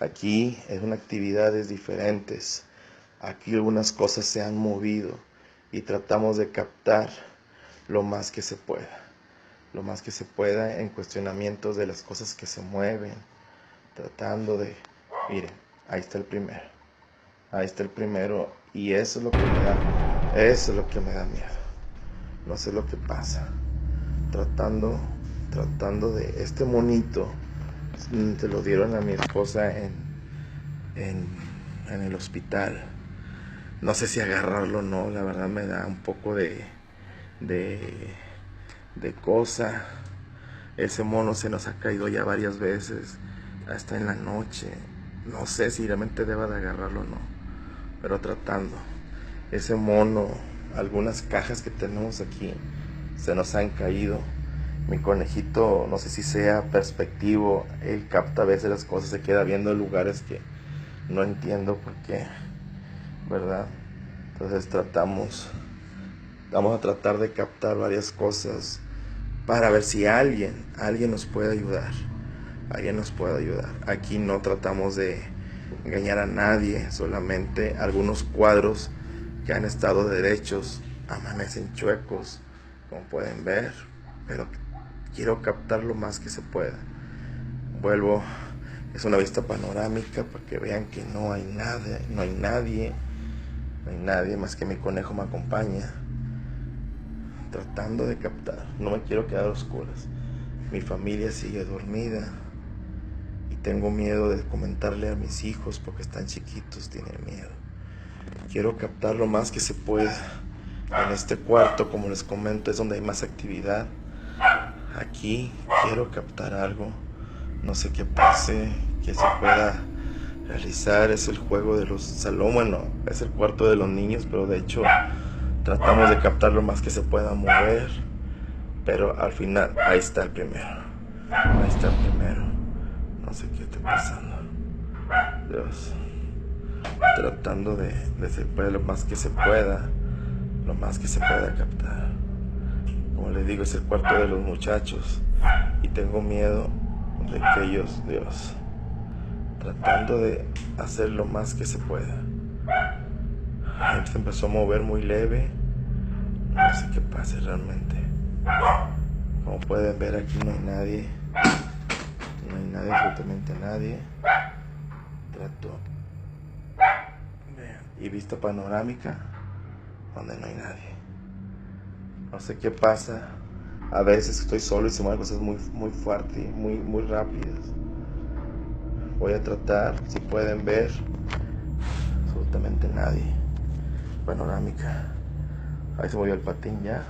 Aquí es una actividades diferentes. Aquí algunas cosas se han movido y tratamos de captar lo más que se pueda. Lo más que se pueda en cuestionamientos de las cosas que se mueven. Tratando de... Miren, ahí está el primero. Ahí está el primero y eso es lo que me da... Eso es lo que me da miedo. No sé lo que pasa. Tratando de... Este monito se lo dieron a mi esposa en el hospital. no sé si agarrarlo o no, la verdad me da un poco de cosa. Ese mono se nos ha caído ya varias veces, hasta en la noche. No sé si realmente deba de agarrarlo o no, pero tratando. Ese mono, algunas cajas que tenemos aquí se nos han caído. Mi conejito, no sé si sea perspectivo, él capta a veces las cosas, se queda viendo lugares que no entiendo por qué, ¿verdad? Entonces vamos a tratar de captar varias cosas para ver si alguien nos puede ayudar. Alguien nos puede ayudar. Aquí no tratamos de engañar a nadie, solamente algunos cuadros que han estado derechos amanecen chuecos, como pueden ver, pero quiero captar lo más que se pueda. Vuelvo, es una vista panorámica para que vean que no hay nada, no hay nadie más que mi conejo me acompaña, tratando de captar. No me quiero quedar a oscuras. Mi familia sigue dormida y tengo miedo de comentarle a mis hijos porque están chiquitos, tienen miedo. Quiero captar lo más que se pueda. En este cuarto, como les comento, es donde hay más actividad. Aquí quiero captar algo. No sé qué pase, que se pueda realizar. Es el juego de los salón, bueno, es el cuarto de los niños, pero de hecho tratamos de captar lo más que se pueda mover. Pero al final, ahí está el primero. Ahí está el primero. No sé qué está pasando. Dios. Tratando de ver lo más que se pueda. Lo más que se pueda captar. Como les digo, es el cuarto de los muchachos. Y tengo miedo de que ellos, Dios, tratando de hacer lo más que se pueda. Se empezó a mover muy leve. No sé qué pase realmente. Como pueden ver, aquí no hay nadie. No hay nadie, absolutamente nadie. Trato. Vean. Y vista panorámica donde no hay nadie. No sé qué pasa. A veces estoy solo y se mueven cosas muy fuertes, muy rápidas. Voy a tratar, si pueden ver, absolutamente nadie. Panorámica. Ahí se movió el patín ya.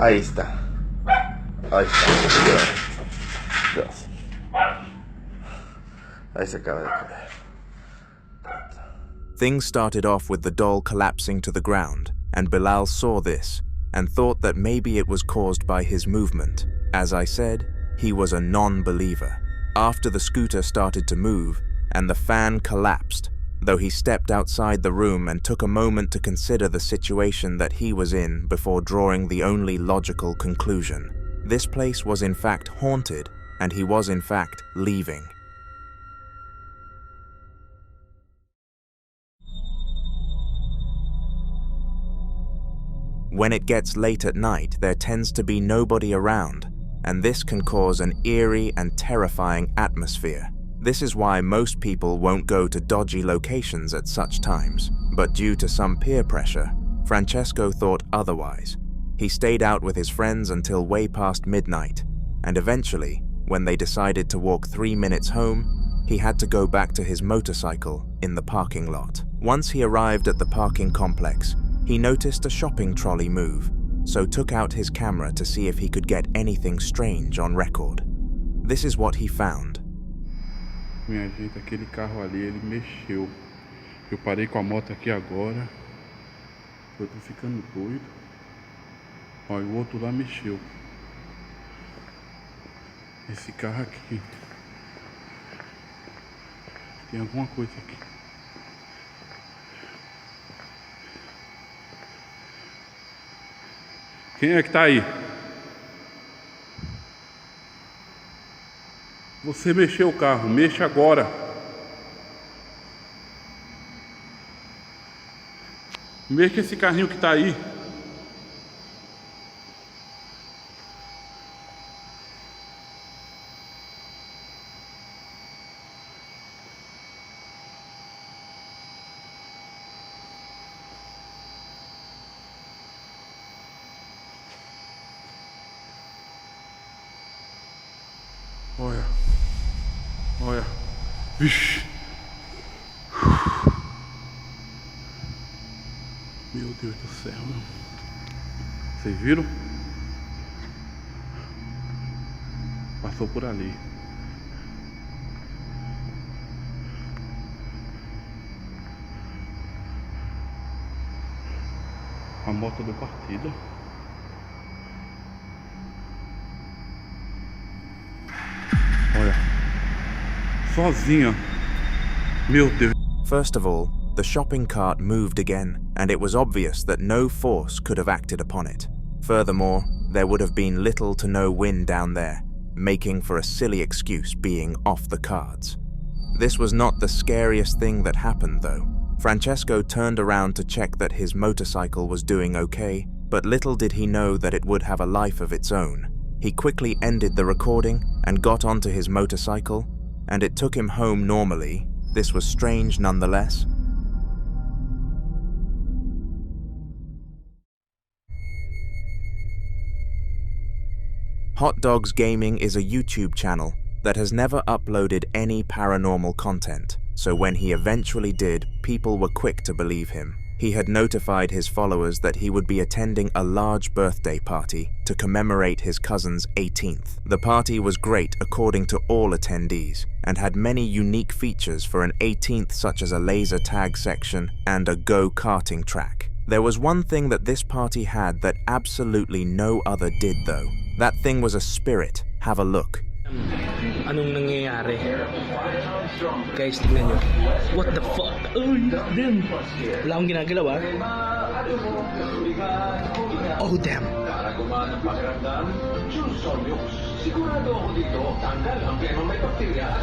Ahí está. Ahí está. Dios. Ahí se acaba de caer. Things started off with the doll collapsing to the ground, and Bilal saw this and thought that maybe it was caused by his movement. As I said, he was a non-believer. After the scooter started to move and the fan collapsed, though he stepped outside the room and took a moment to consider the situation that he was in before drawing the only logical conclusion. This place was in fact haunted, and he was in fact leaving. When it gets late at night, there tends to be nobody around, and this can cause an eerie and terrifying atmosphere. This is why most people won't go to dodgy locations at such times, but due to some peer pressure, Francesco thought otherwise. He stayed out with his friends until way past midnight, and eventually, when they decided to walk 3 minutes home, he had to go back to his motorcycle in the parking lot. Once he arrived at the parking complex, he noticed a shopping trolley move, so took out his camera to see if he could get anything strange on record. This is what he found. Minha gente, aquele carro ali, ele mexeu. Eu parei com a moto aqui agora. Eu tô ficando doido. Ó, e o outro lá mexeu. Esse carro aqui. Tem alguma coisa aqui. Quem é que tá aí? Você mexeu o carro, mexa agora. Mexa esse carrinho que tá aí. Olha. Olha. Vixe. Meu Deus do céu. Vocês viram? Passou por ali. A moto deu partida. Olha. Sozinha. Meu Deus. First of all, the shopping cart moved again, and it was obvious that no force could have acted upon it. Furthermore, there would have been little to no wind down there, making for a silly excuse being off the cards. This was not the scariest thing that happened, though. Francesco turned around to check that his motorcycle was doing okay, but little did he know that it would have a life of its own. He quickly ended the recording and got onto his motorcycle, and it took him home normally. This was strange nonetheless. Hot Dogs Gaming is a YouTube channel that has never uploaded any paranormal content, so when he eventually did, people were quick to believe him. He had notified his followers that he would be attending a large birthday party to commemorate his cousin's 18th. The party was great according to all attendees, and had many unique features for an 18th, such as a laser tag section and a go-karting track. There was one thing that this party had that absolutely no other did though. That thing was a spirit. Have a look. Anong nangyayari? Guys, tingnan nyo. What the fuck? Oh, damn. Wala akong ginagalaw. Oh, damn.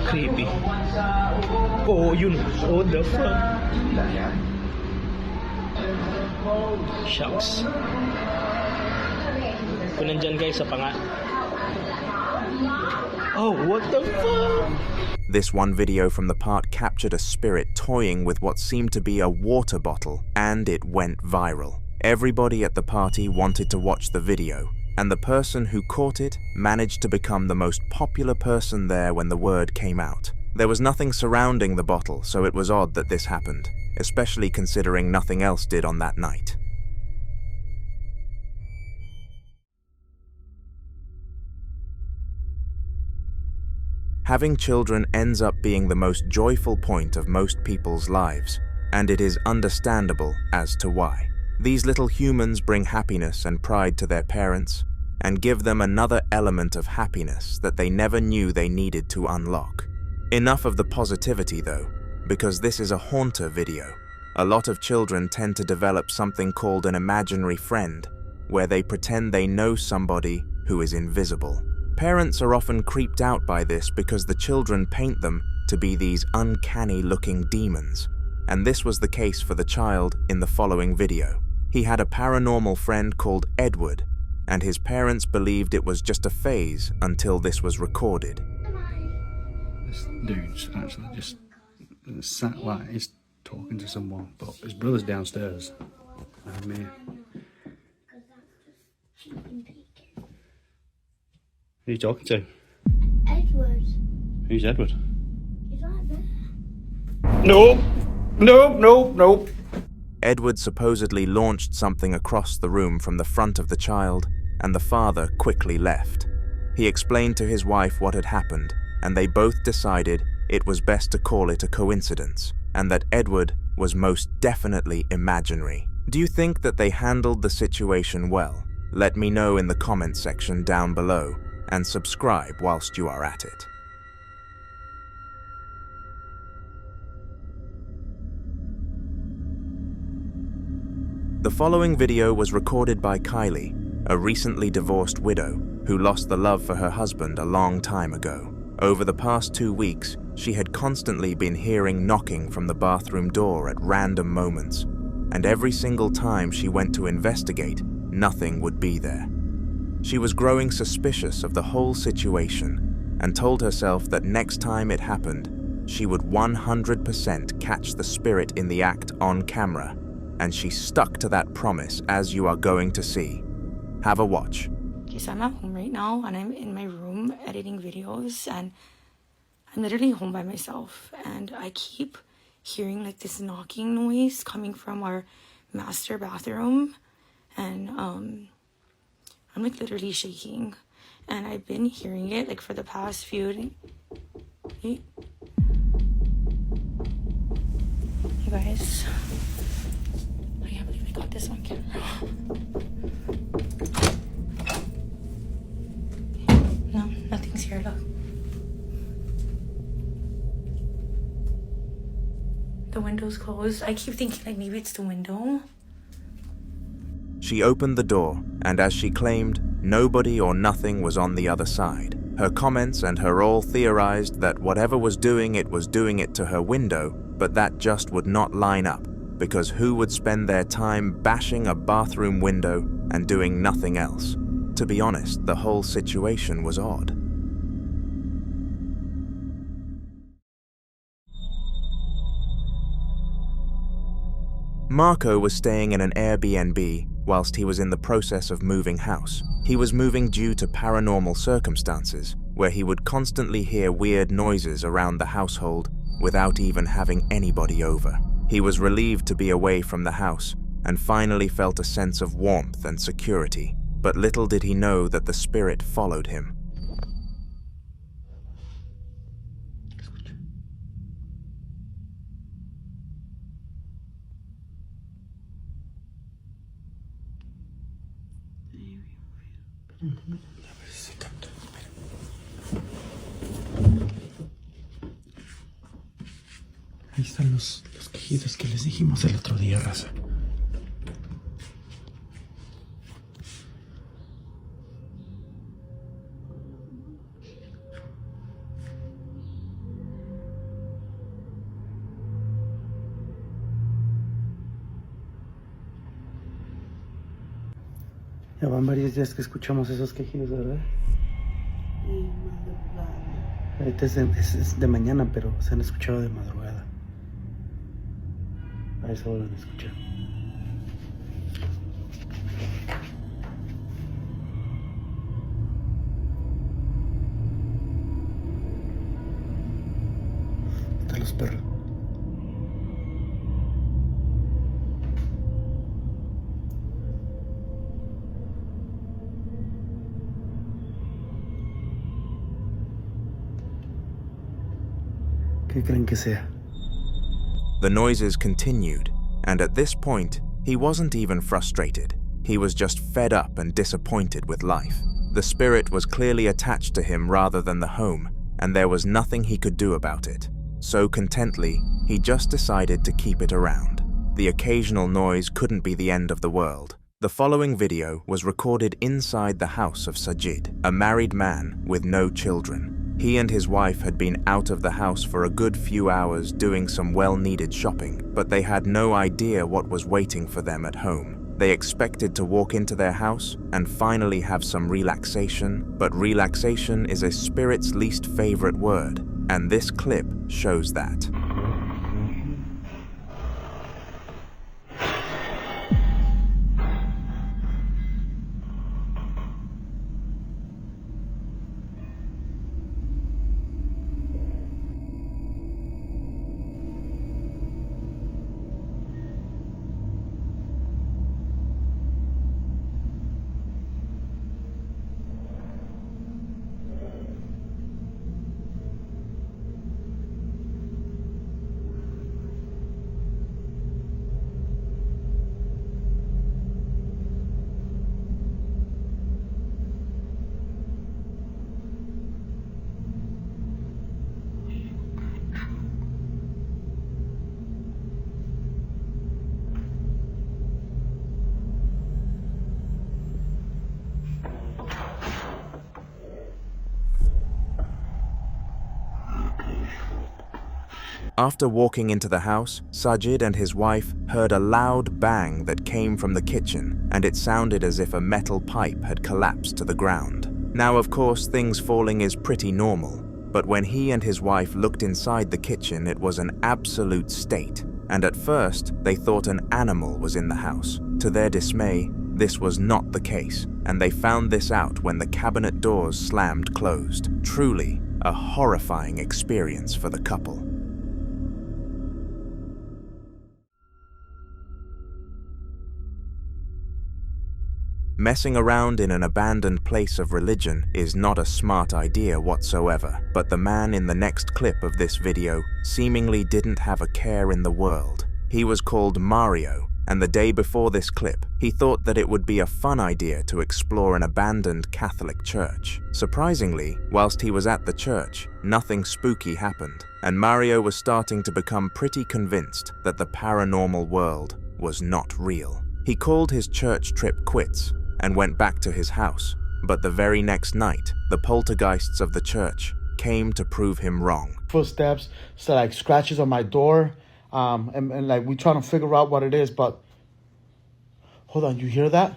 Creepy. Oh, yun. Oh, the fuck. Shucks. Kung nandyan guys sa panga. Oh, what the fuck? This one video from the part captured a spirit toying with what seemed to be a water bottle, and it went viral. Everybody at the party wanted to watch the video, and the person who caught it managed to become the most popular person there when the word came out. There was nothing surrounding the bottle, so it was odd that this happened, especially considering nothing else did on that night. Having children ends up being the most joyful point of most people's lives, and it is understandable as to why. These little humans bring happiness and pride to their parents, and give them another element of happiness that they never knew they needed to unlock. Enough of the positivity though, because this is a haunter video. A lot of children tend to develop something called an imaginary friend, where they pretend they know somebody who is invisible. Parents are often creeped out by this because the children paint them to be these uncanny-looking demons, and this was the case for the child in the following video. He had a paranormal friend called Edward, and his parents believed it was just a phase until this was recorded. This dude's actually just sat like he's talking to someone, but his brother's downstairs. I'm here. Who are you talking to? Edward. Who's Edward? He's right there. Nope. Nope, nope, nope. Edward supposedly launched something across the room from the front of the child, and the father quickly left. He explained to his wife what had happened, and they both decided it was best to call it a coincidence, and that Edward was most definitely imaginary. Do you think that they handled the situation well? Let me know in the comment section down below, and subscribe whilst you are at it. The following video was recorded by Kylie, a recently divorced widow who lost the love for her husband a long time ago. Over the past 2 weeks, she had constantly been hearing knocking from the bathroom door at random moments, and every single time she went to investigate, nothing would be there. She was growing suspicious of the whole situation and told herself that next time it happened, she would 100% catch the spirit in the act on camera, and she stuck to that promise, as you are going to see. Have a watch. Okay, so I'm at home right now and I'm in my room editing videos, and I'm literally home by myself, and I keep hearing like this knocking noise coming from our master bathroom, and I'm like literally shaking, and I've been hearing it like for the past few. Hey guys, I can't believe I got this on camera. No, nothing's here. Look. The window's closed. I keep thinking like maybe it's the window. She opened the door, and as she claimed, nobody or nothing was on the other side. Her comments and her all theorized that whatever was doing it to her window, but that just would not line up, because who would spend their time bashing a bathroom window and doing nothing else? To be honest, the whole situation was odd. Marco was staying in an Airbnb whilst he was in the process of moving house. He was moving due to paranormal circumstances, where he would constantly hear weird noises around the household without even having anybody over. He was relieved to be away from the house and finally felt a sense of warmth and security, but little did he know that the spirit followed him. Ahí están los quejidos que les dijimos el otro día, raza. Ya van varios días que escuchamos esos quejidos, ¿verdad? Ahorita es de mañana, pero se han escuchado de madrugada. A ver si vuelven a escuchar. Están los perros. ¿Qué creen que sea? The noises continued, and at this point, he wasn't even frustrated. He was just fed up and disappointed with life. The spirit was clearly attached to him rather than the home, and there was nothing he could do about it. So contently, he just decided to keep it around. The occasional noise couldn't be the end of the world. The following video was recorded inside the house of Sajid, a married man with no children. He and his wife had been out of the house for a good few hours doing some well-needed shopping, but they had no idea what was waiting for them at home. They expected to walk into their house and finally have some relaxation, but relaxation is a spirit's least favorite word, and this clip shows that. After walking into the house, Sajid and his wife heard a loud bang that came from the kitchen, and it sounded as if a metal pipe had collapsed to the ground. Now, of course, things falling is pretty normal, but when he and his wife looked inside the kitchen, it was an absolute state, and at first, they thought an animal was in the house. To their dismay, this was not the case, and they found this out when the cabinet doors slammed closed. Truly, a horrifying experience for the couple. Messing around in an abandoned place of religion is not a smart idea whatsoever, but the man in the next clip of this video seemingly didn't have a care in the world. He was called Mario, and the day before this clip, he thought that it would be a fun idea to explore an abandoned Catholic church. Surprisingly, whilst he was at the church, nothing spooky happened, and Mario was starting to become pretty convinced that the paranormal world was not real. He called his church trip quits and went back to his house, but the very next night, the poltergeists of the church came to prove him wrong. Footsteps, so like scratches on my door, and like we trying to figure out what it is, but hold on, you hear that?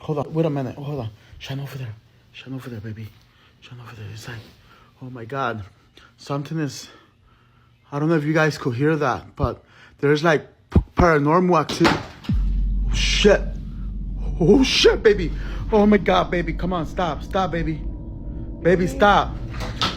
Hold on, wait a minute, hold on. Shine over there, baby. Shine over there. It's like, oh my God, something is, I don't know if you guys could hear that, but there's like paranormal activity. Oh shit, baby. Oh my God, baby. Come on, stop, baby. Baby, stop.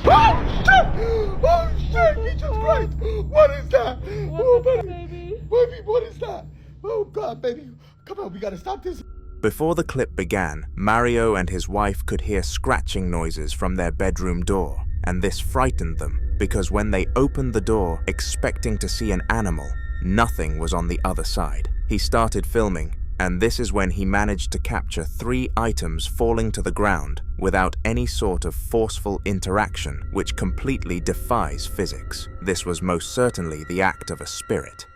Oh shit, Jesus Christ. What is that? Oh, baby. Baby, what is that? Oh God, baby. Come on, we gotta stop this. Before the clip began, Mario and his wife could hear scratching noises from their bedroom door, and this frightened them because when they opened the door expecting to see an animal, nothing was on the other side. He started filming, and this is when he managed to capture 3 items falling to the ground without any sort of forceful interaction, which completely defies physics. This was most certainly the act of a spirit.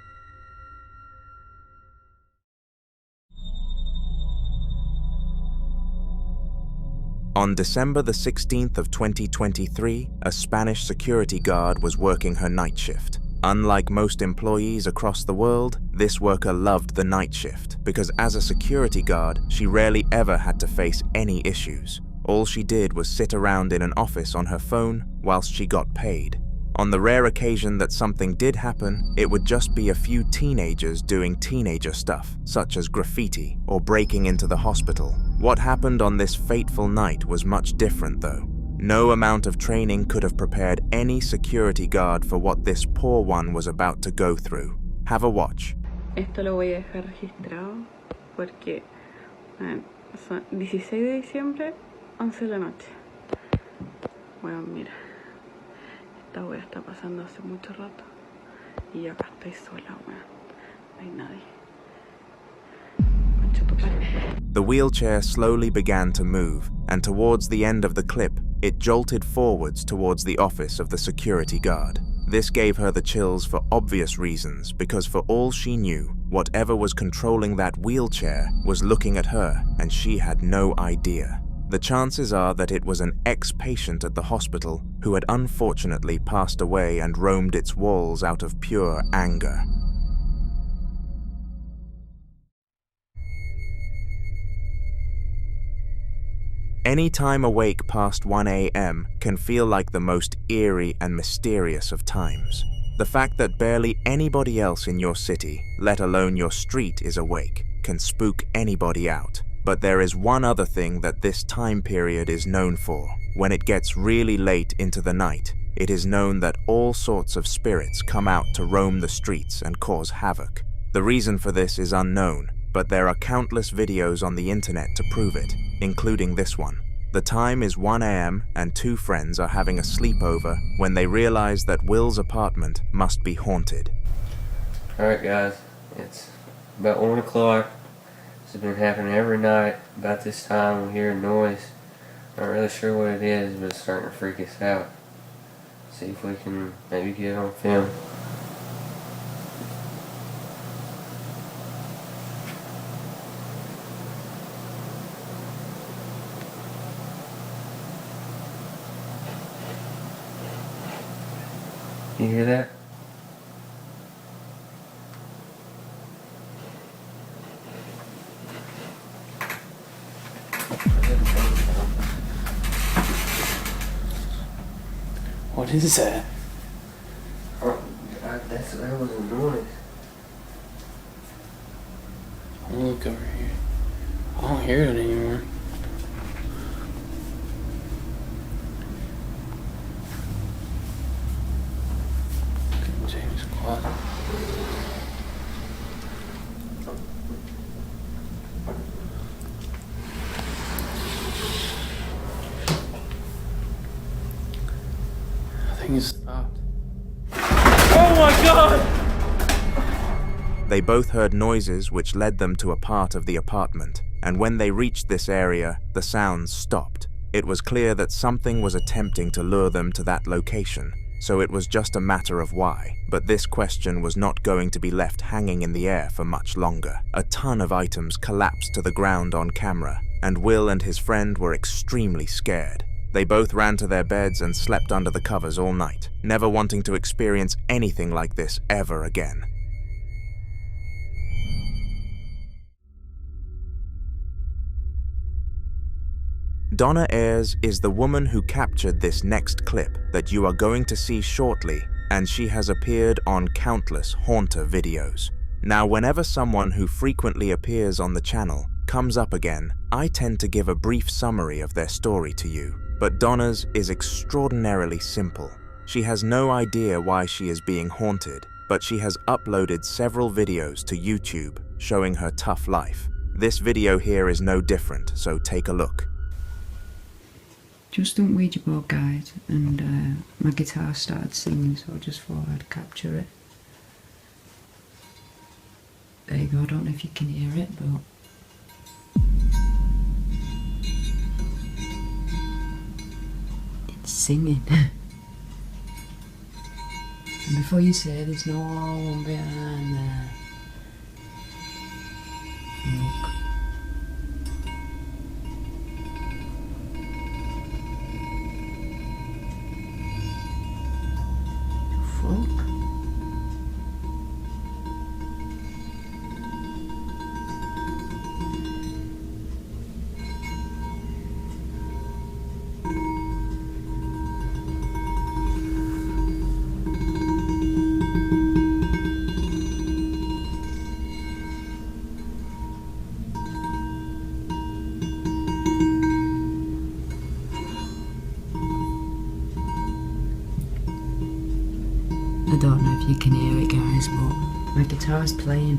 On December the 16th of 2023, a Spanish security guard was working her night shift. Unlike most employees across the world, this worker loved the night shift because as a security guard, she rarely ever had to face any issues. All she did was sit around in an office on her phone whilst she got paid. On the rare occasion that something did happen, it would just be a few teenagers doing teenager stuff, such as graffiti or breaking into the hospital. What happened on this fateful night was much different though. No amount of training could have prepared any security guard for what this poor one was about to go through. Have a watch. Esto lo voy a dejar registrado porque son 16 de diciembre, 11 de la noche. Bueno, mira, esta wea está pasando hace mucho rato y yo acá estoy sola, weón. No hay nadie. The wheelchair slowly began to move, and towards the end of the clip, it jolted forwards towards the office of the security guard. This gave her the chills for obvious reasons, because for all she knew, whatever was controlling that wheelchair was looking at her, and she had no idea. The chances are that it was an ex-patient at the hospital who had unfortunately passed away and roamed its walls out of pure anger. Any time awake past 1 a.m. can feel like the most eerie and mysterious of times. The fact that barely anybody else in your city, let alone your street, is awake can spook anybody out. But there is one other thing that this time period is known for. When it gets really late into the night, it is known that all sorts of spirits come out to roam the streets and cause havoc. The reason for this is unknown, but there are countless videos on the internet to prove it, including this one. The time is 1 a.m. and 2 friends are having a sleepover when they realize that Will's apartment must be haunted. Alright guys, it's about 1 o'clock. This has been happening every night. About this time we hear a noise. Not really sure what it is, but it's starting to freak us out. See if we can maybe get it on film. You hear that? What is that? Oh, God, that was a noise. I'll look over here. I don't hear it anymore. James Closet. They both heard noises which led them to a part of the apartment, and when they reached this area, the sounds stopped. It was clear that something was attempting to lure them to that location, so it was just a matter of why. But this question was not going to be left hanging in the air for much longer. A ton of items collapsed to the ground on camera, and Will and his friend were extremely scared. They both ran to their beds and slept under the covers all night, never wanting to experience anything like this ever again. Donna Ayres is the woman who captured this next clip that you are going to see shortly, and she has appeared on countless haunter videos. Now, whenever someone who frequently appears on the channel comes up again, I tend to give a brief summary of their story to you, but Donna's is extraordinarily simple. She has no idea why she is being haunted, but she has uploaded several videos to YouTube showing her tough life. This video here is no different, so take a look. Just done Ouija board guide, and my guitar started singing, so I just thought I'd capture it. There you go, I don't know if you can hear it, but... it's singing. And before you say there's no one behind there. Look. Fuck. I don't know if you can hear it, guys, but my guitar's playing.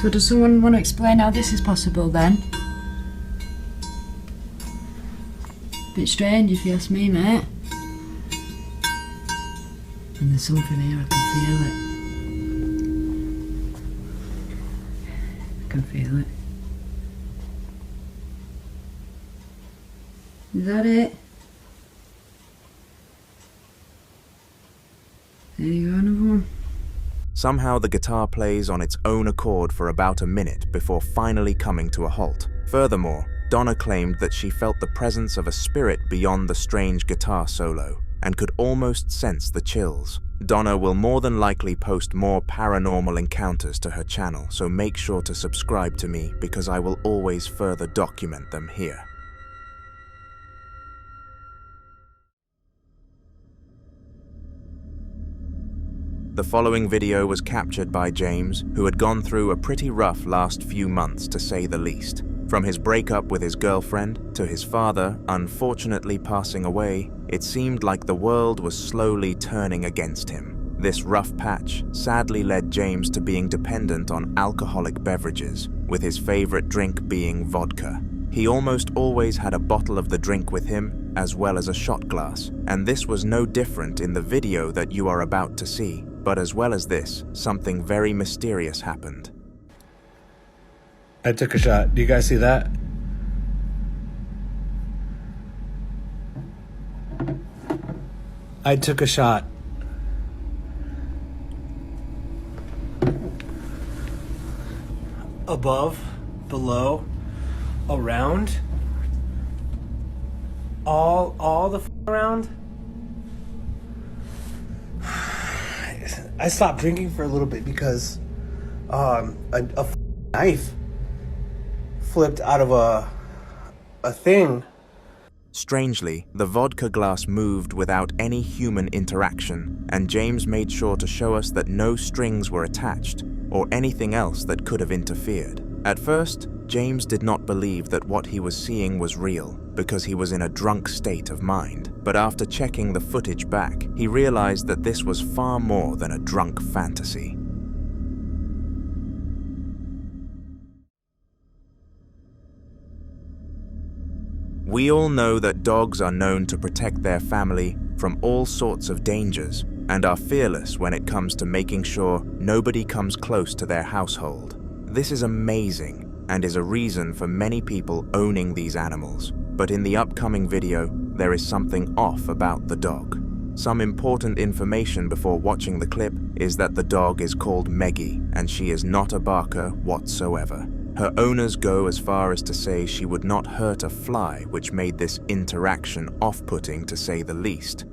So does someone want to explain how this is possible then? Bit strange if you ask me, mate. And there's something here, I can feel it. I can feel it. Is that it? There you go, another one. Somehow the guitar plays on its own accord for about a minute before finally coming to a halt. Furthermore, Donna claimed that she felt the presence of a spirit beyond the strange guitar solo, and could almost sense the chills. Donna will more than likely post more paranormal encounters to her channel, so make sure to subscribe to me because I will always further document them here. The following video was captured by James, who had gone through a pretty rough last few months to say the least. From his breakup with his girlfriend to his father unfortunately passing away, it seemed like the world was slowly turning against him. This rough patch sadly led James to being dependent on alcoholic beverages, with his favorite drink being vodka. He almost always had a bottle of the drink with him, as well as a shot glass, and this was no different in the video that you are about to see. But as well as this, something very mysterious happened. I took a shot. Do you guys see that? I took a shot. Above, below, around, all the around. I stopped drinking for a little bit because a knife flipped out of a thing. Strangely, the vodka glass moved without any human interaction, and James made sure to show us that no strings were attached or anything else that could have interfered. At first, James did not believe that what he was seeing was real because he was in a drunk state of mind. But after checking the footage back, he realized that this was far more than a drunk fantasy. We all know that dogs are known to protect their family from all sorts of dangers and are fearless when it comes to making sure nobody comes close to their household. This is amazing and is a reason for many people owning these animals. But in the upcoming video, there is something off about the dog. Some important information before watching the clip is that the dog is called Meggie and she is not a barker whatsoever. Her owners go as far as to say she would not hurt a fly, which made this interaction off-putting to say the least.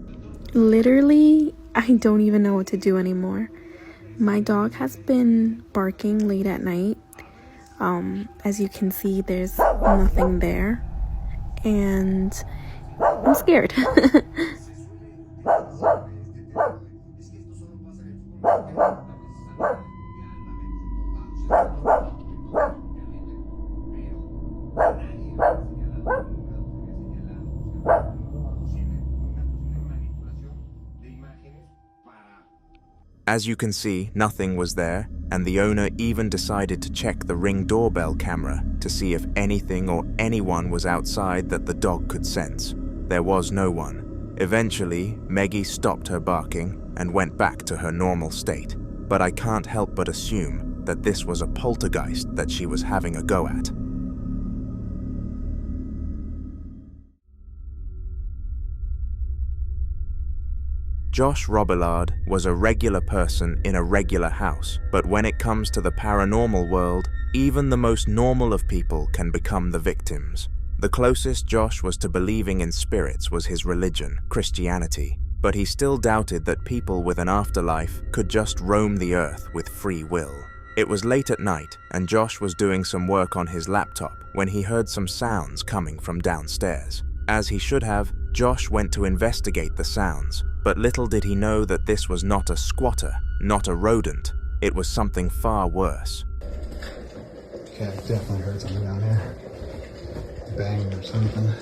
Literally, I don't even know what to do anymore. My dog has been barking late at night. As you can see, there's nothing there. And I'm scared. As you can see, nothing was there, and the owner even decided to check the Ring doorbell camera to see if anything or anyone was outside that the dog could sense. There was no one. Eventually, Meggie stopped her barking and went back to her normal state, but I can't help but assume that this was a poltergeist that she was having a go at. Josh Robillard was a regular person in a regular house, but when it comes to the paranormal world, even the most normal of people can become the victims. The closest Josh was to believing in spirits was his religion, Christianity, but he still doubted that people with an afterlife could just roam the earth with free will. It was late at night, and Josh was doing some work on his laptop when he heard some sounds coming from downstairs. As he should have, Josh went to investigate the sounds, but little did he know that this was not a squatter, not a rodent. It was something far worse. Okay, I definitely heard something down here. Bang or something.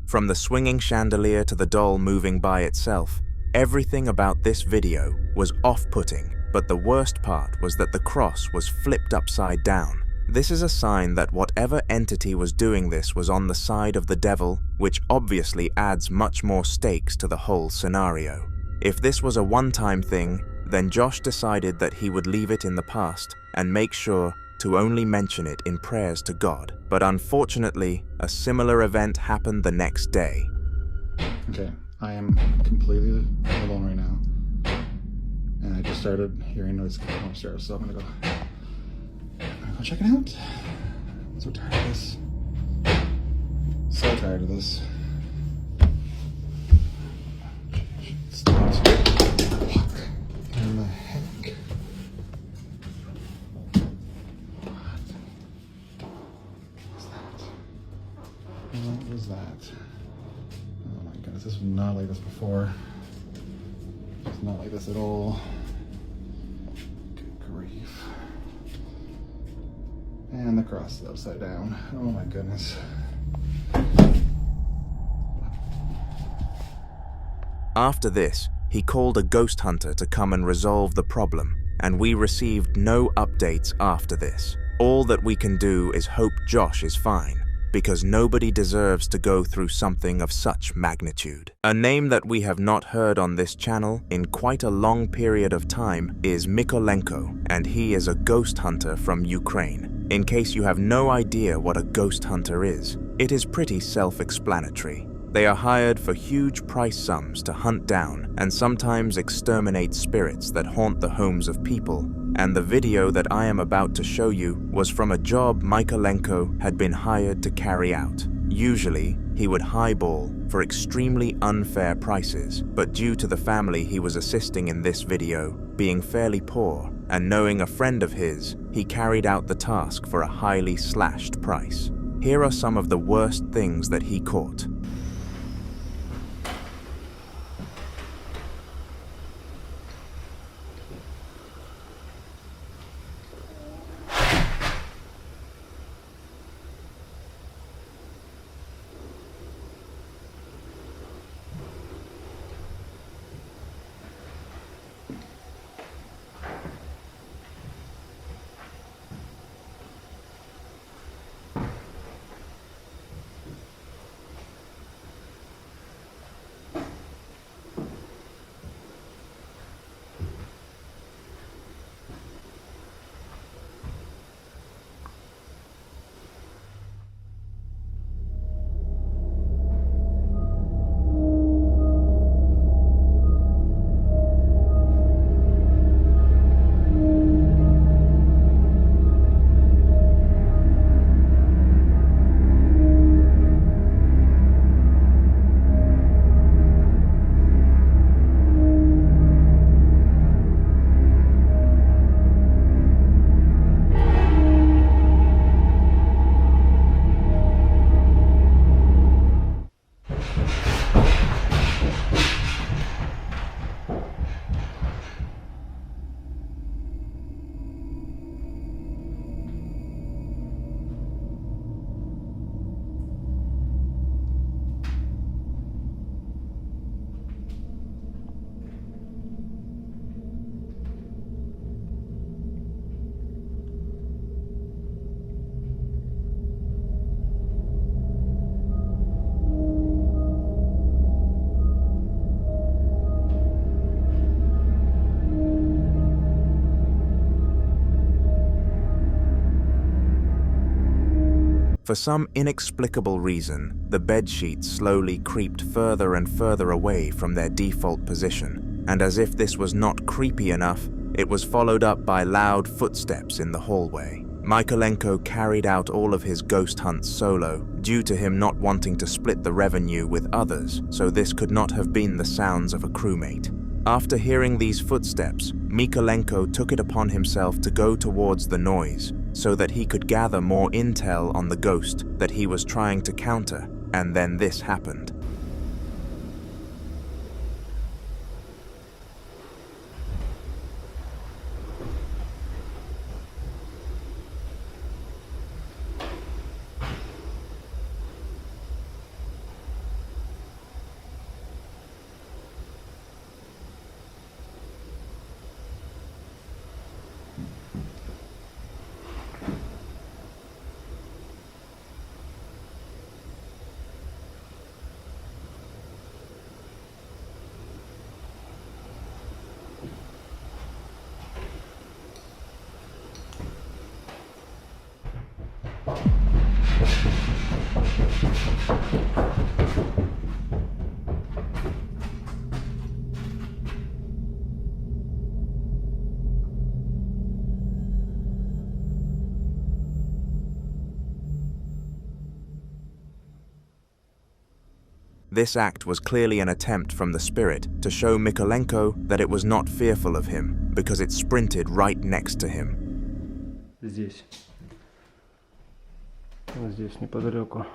From the swinging chandelier to the doll moving by itself, everything about this video was off-putting, but the worst part was that the cross was flipped upside down. This is a sign that whatever entity was doing this was on the side of the devil, which obviously adds much more stakes to the whole scenario. If this was a one-time thing, then Josh decided that he would leave it in the past and make sure to only mention it in prayers to God. But unfortunately, a similar event happened the next day. Okay, I am completely alone right now. And I just started hearing noise coming from upstairs, so I'm gonna go check it out. I'm so tired of this. So tired of this. Fuck in the heck. What was that? Oh my goodness, this was not like this before. It's not like this at all. Good grief. And the cross is upside down. Oh my goodness. After this, he called a ghost hunter to come and resolve the problem, and we received no updates after this. All that we can do is hope Josh is fine, because nobody deserves to go through something of such magnitude. A name that we have not heard on this channel in quite a long period of time is Mykolenko, and he is a ghost hunter from Ukraine. In case you have no idea what a ghost hunter is, it is pretty self-explanatory. They are hired for huge price sums to hunt down and sometimes exterminate spirits that haunt the homes of people. And the video that I am about to show you was from a job Mykolenko had been hired to carry out. Usually, he would highball for extremely unfair prices, but due to the family he was assisting in this video being fairly poor and knowing a friend of his, he carried out the task for a highly slashed price. Here are some of the worst things that he caught. For some inexplicable reason, the bedsheets slowly creeped further and further away from their default position, and as if this was not creepy enough, it was followed up by loud footsteps in the hallway. Mykolenko carried out all of his ghost hunts solo, due to him not wanting to split the revenue with others, so this could not have been the sounds of a crewmate. After hearing these footsteps, Mykolenko took it upon himself to go towards the noise, so that he could gather more intel on the ghost that he was trying to counter, and then this happened. This act was clearly an attempt from the spirit to show Mykolenko that it was not fearful of him, because it sprinted right next to him. Здесь. Вот здесь, неподалеку.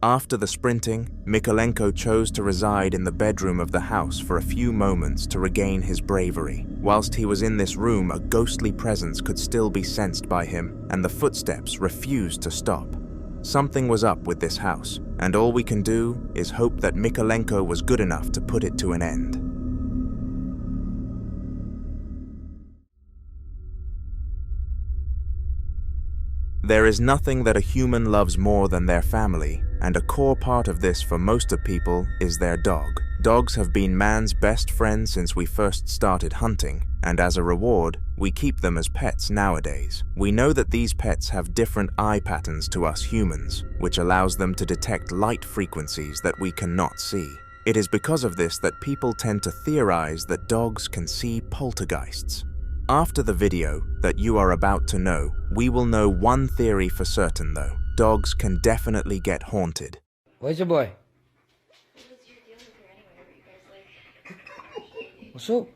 After the sprinting, Mykolenko chose to reside in the bedroom of the house for a few moments to regain his bravery. Whilst he was in this room, a ghostly presence could still be sensed by him, and the footsteps refused to stop. Something was up with this house, and all we can do is hope that Mykolenko was good enough to put it to an end. There is nothing that a human loves more than their family, and a core part of this for most of people is their dog. Dogs have been man's best friend since we first started hunting, and as a reward, we keep them as pets nowadays. We know that these pets have different eye patterns to us humans, which allows them to detect light frequencies that we cannot see. It is because of this that people tend to theorize that dogs can see poltergeists. After the video that you are about to know, we will know one theory for certain though. Dogs can definitely get haunted. Where's your boy? What's up?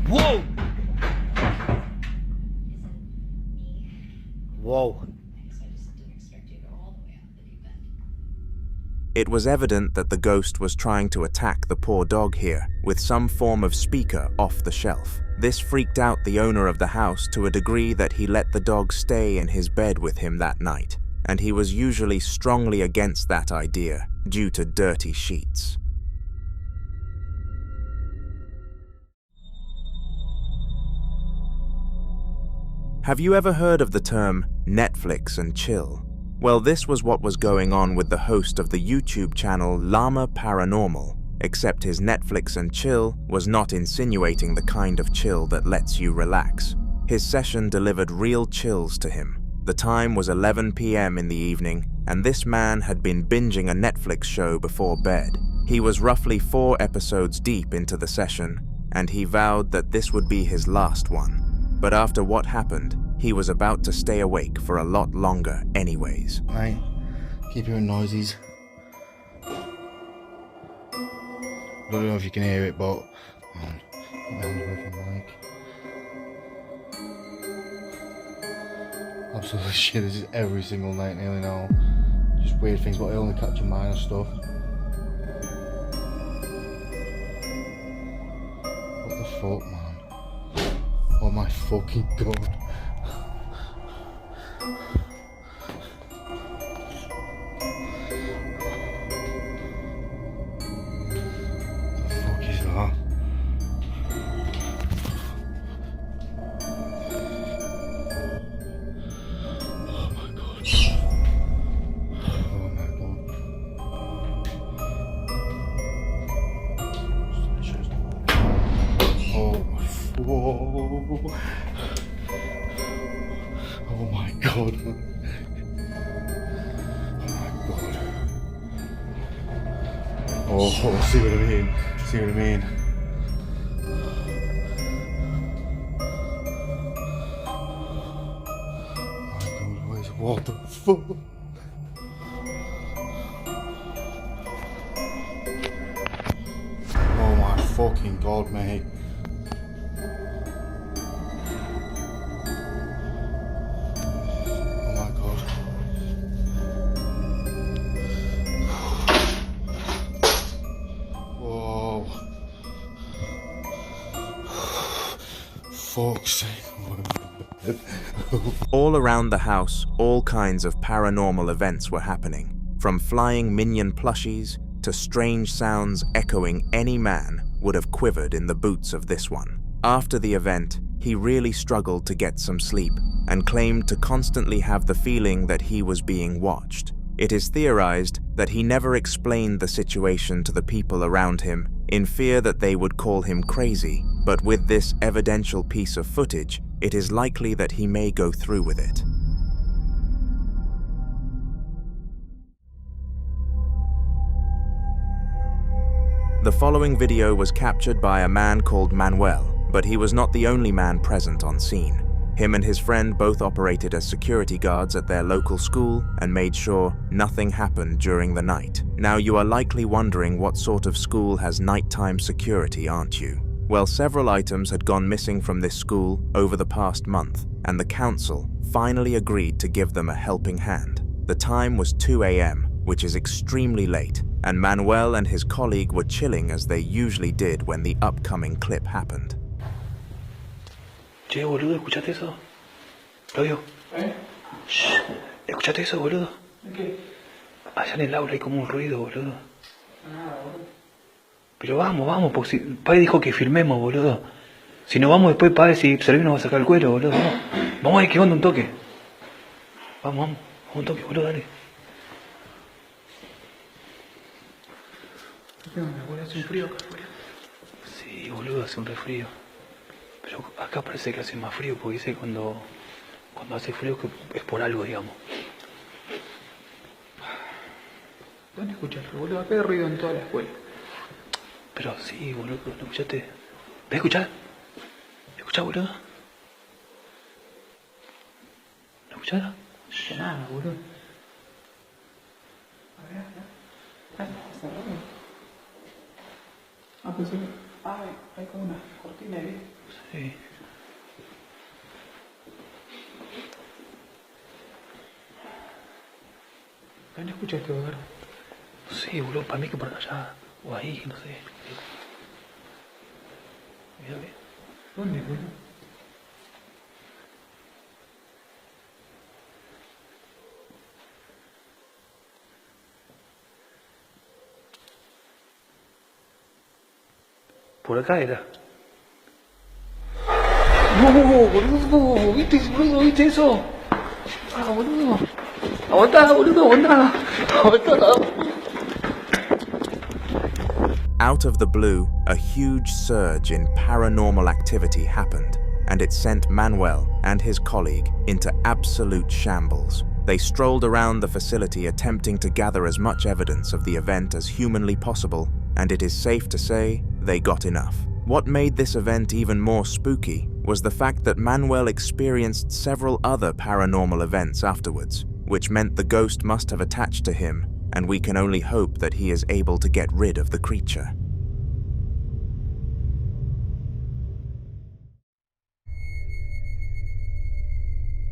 Whoa! Whoa. It was evident that the ghost was trying to attack the poor dog here with some form of speaker off the shelf. This freaked out the owner of the house to a degree that he let the dog stay in his bed with him that night, and he was usually strongly against that idea due to dirty sheets. Have you ever heard of the term Netflix and chill? Well, this was what was going on with the host of the YouTube channel Llama Paranormal, except his Netflix and chill was not insinuating the kind of chill that lets you relax. His session delivered real chills to him. The time was 11 p.m. in the evening, and this man had been binging a Netflix show before bed. He was roughly 4 episodes deep into the session, and he vowed that this would be his last one. But after what happened, he was about to stay awake for a lot longer anyways. Right, keep hearing noises. Don't know if you can hear it, but absolutely shit, this is every single night nearly now. Just weird things, but I only capture minor stuff. What the fuck, man? Oh my fucking god. Oh my god. Oh, see what I mean? See what I mean? Oh my god, what the fuck? Oh my fucking god, mate. All around the house, all kinds of paranormal events were happening, from flying minion plushies to strange sounds echoing any man would have quivered in the boots of this one. After the event, he really struggled to get some sleep and claimed to constantly have the feeling that he was being watched. It is theorized that he never explained the situation to the people around him in fear that they would call him crazy, but with this evidential piece of footage, it is likely that he may go through with it. The following video was captured by a man called Manuel, but he was not the only man present on scene. Him and his friend both operated as security guards at their local school and made sure nothing happened during the night. Now you are likely wondering what sort of school has nighttime security, aren't you? Well, several items had gone missing from this school over the past month, and the council finally agreed to give them a helping hand. The time was 2 a.m., which is extremely late, and Manuel and his colleague were chilling as they usually did when the upcoming clip happened. Che, boludo, ¿escuchaste eso? Claudio. Shh. ¿Escuchaste eso, boludo? ¿Qué? Allá en el aula hay como un ruido, boludo. Pero vamos, porque si Pai dijo que filmemos, boludo. Si no vamos después, Pai, si Servino nos va a sacar el cuero, boludo. Vamos a ver qué onda un toque. Vamos un toque, boludo, dale. ¿Qué onda, boludo? ¿Hace un frío acá afuera? Sí, boludo, hace un refrío. Pero acá parece que hace más frío, porque dice cuando hace frío que es por algo, digamos. ¿Dónde escuchas, boludo? Acá hay ruido en toda la escuela. Pero sí, boludo, ¿no escuchaste? ¿Ves escuchar? ¿Escuchás, boludo? ¿No escuchás? No, nada, boludo. A ver. Ah, pensé que... hay como una cortina ahí. Sí. ¿Dónde escuchaste, boludo? Sí, boludo, para mí que por allá, o ahí, no sé. Mira, ve. ¿Dónde, boludo? Por acá era. No, boludo, ¿viste eso? Ah, boludo. Aguantá, boludo, aguantá. Out of the blue, a huge surge in paranormal activity happened, and it sent Manuel and his colleague into absolute shambles. They strolled around the facility attempting to gather as much evidence of the event as humanly possible, and it is safe to say they got enough. What made this event even more spooky was the fact that Manuel experienced several other paranormal events afterwards, which meant the ghost must have attached to him, and we can only hope that he is able to get rid of the creature.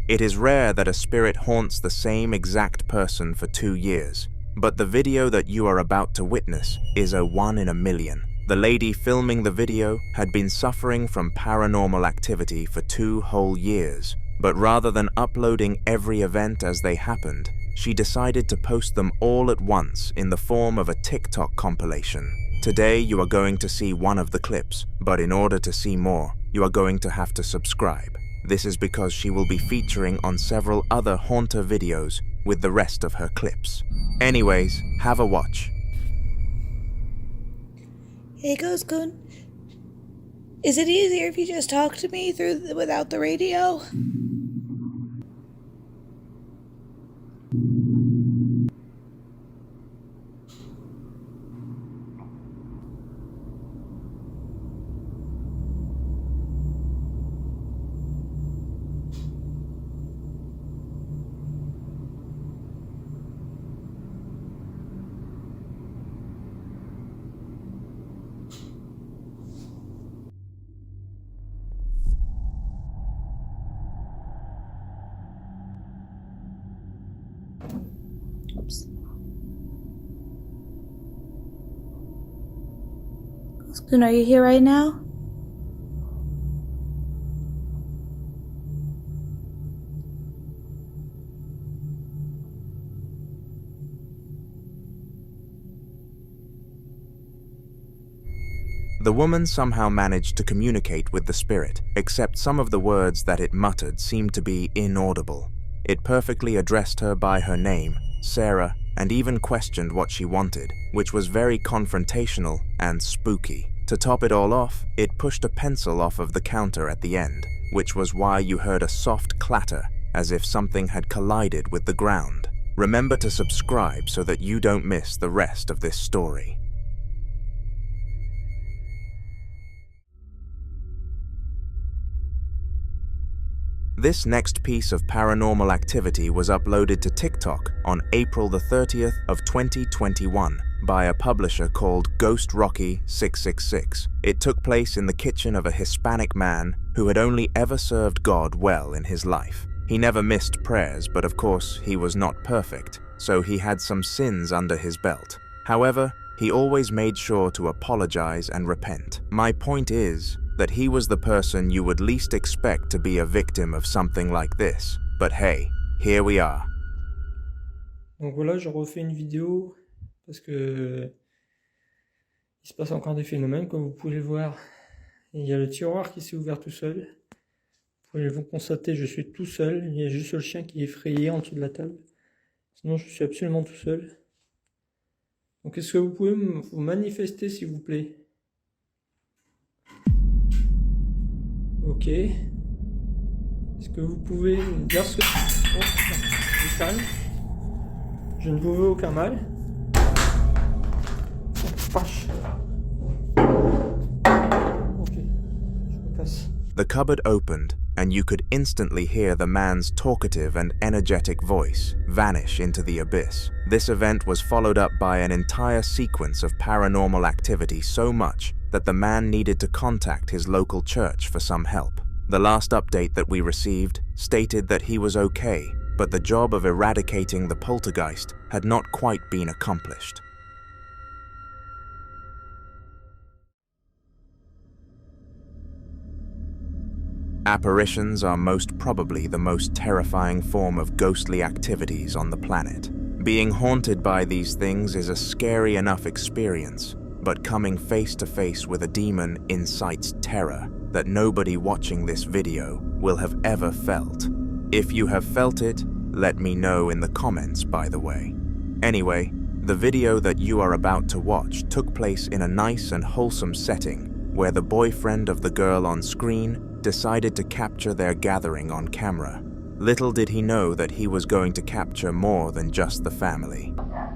It is rare that a spirit haunts the same exact person for 2 years, but the video that you are about to witness is a 1 in a million. The lady filming the video had been suffering from paranormal activity for 2 whole years, but rather than uploading every event as they happened, she decided to post them all at once in the form of a TikTok compilation. Today you are going to see one of the clips, but in order to see more, you are going to have to subscribe. This is because she will be featuring on several other haunter videos with the rest of her clips. Anyways, have a watch. Hey, Ghost Goon. Is it easier if you just talk to me without the radio? Oops. Ghost Goon, are you here right now? The woman somehow managed to communicate with the spirit, except some of the words that it muttered seemed to be inaudible. It perfectly addressed her by her name, Sarah, and even questioned what she wanted, which was very confrontational and spooky. To top it all off, it pushed a pencil off of the counter at the end, which was why you heard a soft clatter, as if something had collided with the ground. Remember to subscribe so that you don't miss the rest of this story. This next piece of paranormal activity was uploaded to TikTok on April the 30th of 2021 by a publisher called Ghost Rocky 666. It took place in the kitchen of a Hispanic man who had only ever served God well in his life. He never missed prayers, but of course he was not perfect, so he had some sins under his belt. However, he always made sure to apologize and repent. My point is that he was the person you would least expect to be a victim of something like this. But hey, here we are. Donc voilà, je refais une vidéo parce que il se passe encore des phénomènes, comme vous pouvez le voir. Il y a le tiroir qui s'est ouvert tout seul. Vous pouvez vous constater, je suis tout seul. Il y a juste le chien qui est effrayé en dessous de la table. Sinon, je suis absolument tout seul. Donc, est-ce que vous pouvez vous manifester, s'il vous plaît? Ok. Est-ce que vous pouvez me dire ce que... Oh, je calme. Je ne vous veux aucun mal. Vache. Ok. Je me casse. The cupboard opened, and you could instantly hear the man's talkative and energetic voice vanish into the abyss. This event was followed up by an entire sequence of paranormal activity so much that the man needed to contact his local church for some help. The last update that we received stated that he was okay, but the job of eradicating the poltergeist had not quite been accomplished. Apparitions are most probably the most terrifying form of ghostly activities on the planet. Being haunted by these things is a scary enough experience, but coming face to face with a demon incites terror that nobody watching this video will have ever felt. If you have felt it, let me know in the comments, by the way. Anyway, the video that you are about to watch took place in a nice and wholesome setting where the boyfriend of the girl on screen decided to capture their gathering on camera. Little did he know that he was going to capture more than just the family.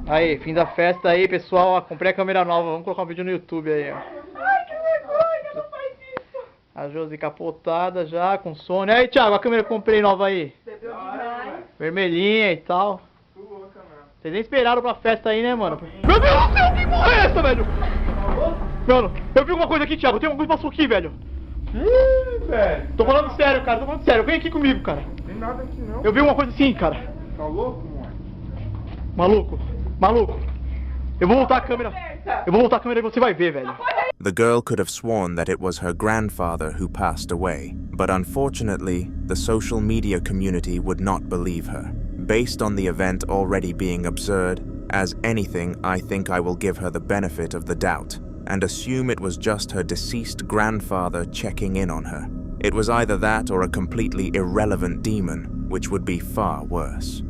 Aí, fim da festa aí, pessoal. Ó, comprei a câmera nova. Vamos colocar um vídeo no YouTube aí, ó. Ai, que vergonha, não faz isso. A Josi capotada já, com sono. Aí, Thiago, a câmera que eu comprei nova aí. Bebeu demais. Vermelhinha e tal. Vocês nem esperaram pra festa aí, né, mano? Meu Deus do céu, que porra é essa, velho? Mano, eu vi alguma coisa aqui, Thiago. Tem alguma coisa que passou aqui, velho. Ih, velho. Tô falando sério, cara. Tô falando sério. Vem aqui comigo, cara. Tem nada aqui, não. Eu vi uma coisa assim, cara. Tá louco, mano? Maluco. Maluco. Eu vou voltar a câmera. Eu vou voltar a câmera e você vai ver, velho. The girl could have sworn that it was her grandfather who passed away, but unfortunately, the social media community would not believe her. Based on the event already being absurd, as anything, I think I will give her the benefit of the doubt and assume it was just her deceased grandfather checking in on her. It was either that or a completely irrelevant demon, which would be far worse.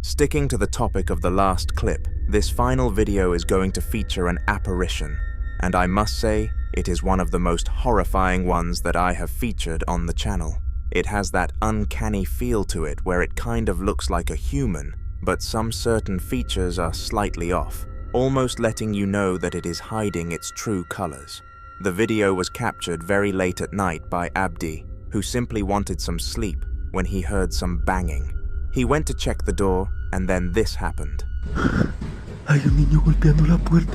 Sticking to the topic of the last clip, this final video is going to feature an apparition, and I must say, it is one of the most horrifying ones that I have featured on the channel. It has that uncanny feel to it where it kind of looks like a human, but some certain features are slightly off, almost letting you know that it is hiding its true colors. The video was captured very late at night by Abdi, who simply wanted some sleep when he heard some banging. He went to check the door, and then this happened. Hay un niño golpeando la puerta.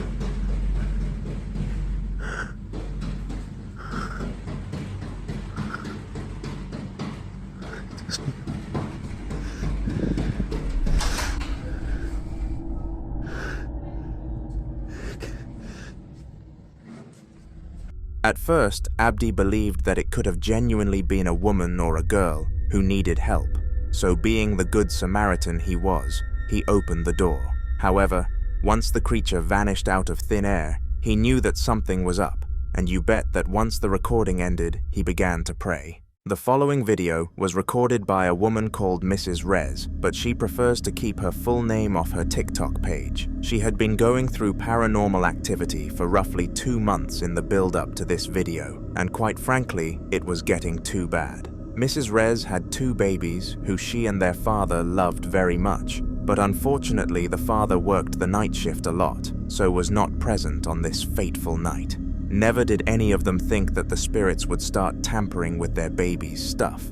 At first, Abdi believed that it could have genuinely been a woman or a girl who needed help, so being the good Samaritan he was, he opened the door. However, once the creature vanished out of thin air, he knew that something was up, and you bet that once the recording ended, he began to pray. The following video was recorded by a woman called Mrs. Rez, but she prefers to keep her full name off her TikTok page. She had been going through paranormal activity for roughly 2 months in the build-up to this video, and quite frankly, it was getting too bad. Mrs. Rez had 2 babies who she and their father loved very much, but unfortunately the father worked the night shift a lot, so was not present on this fateful night. Never did any of them think that the spirits would start tampering with their baby's stuff.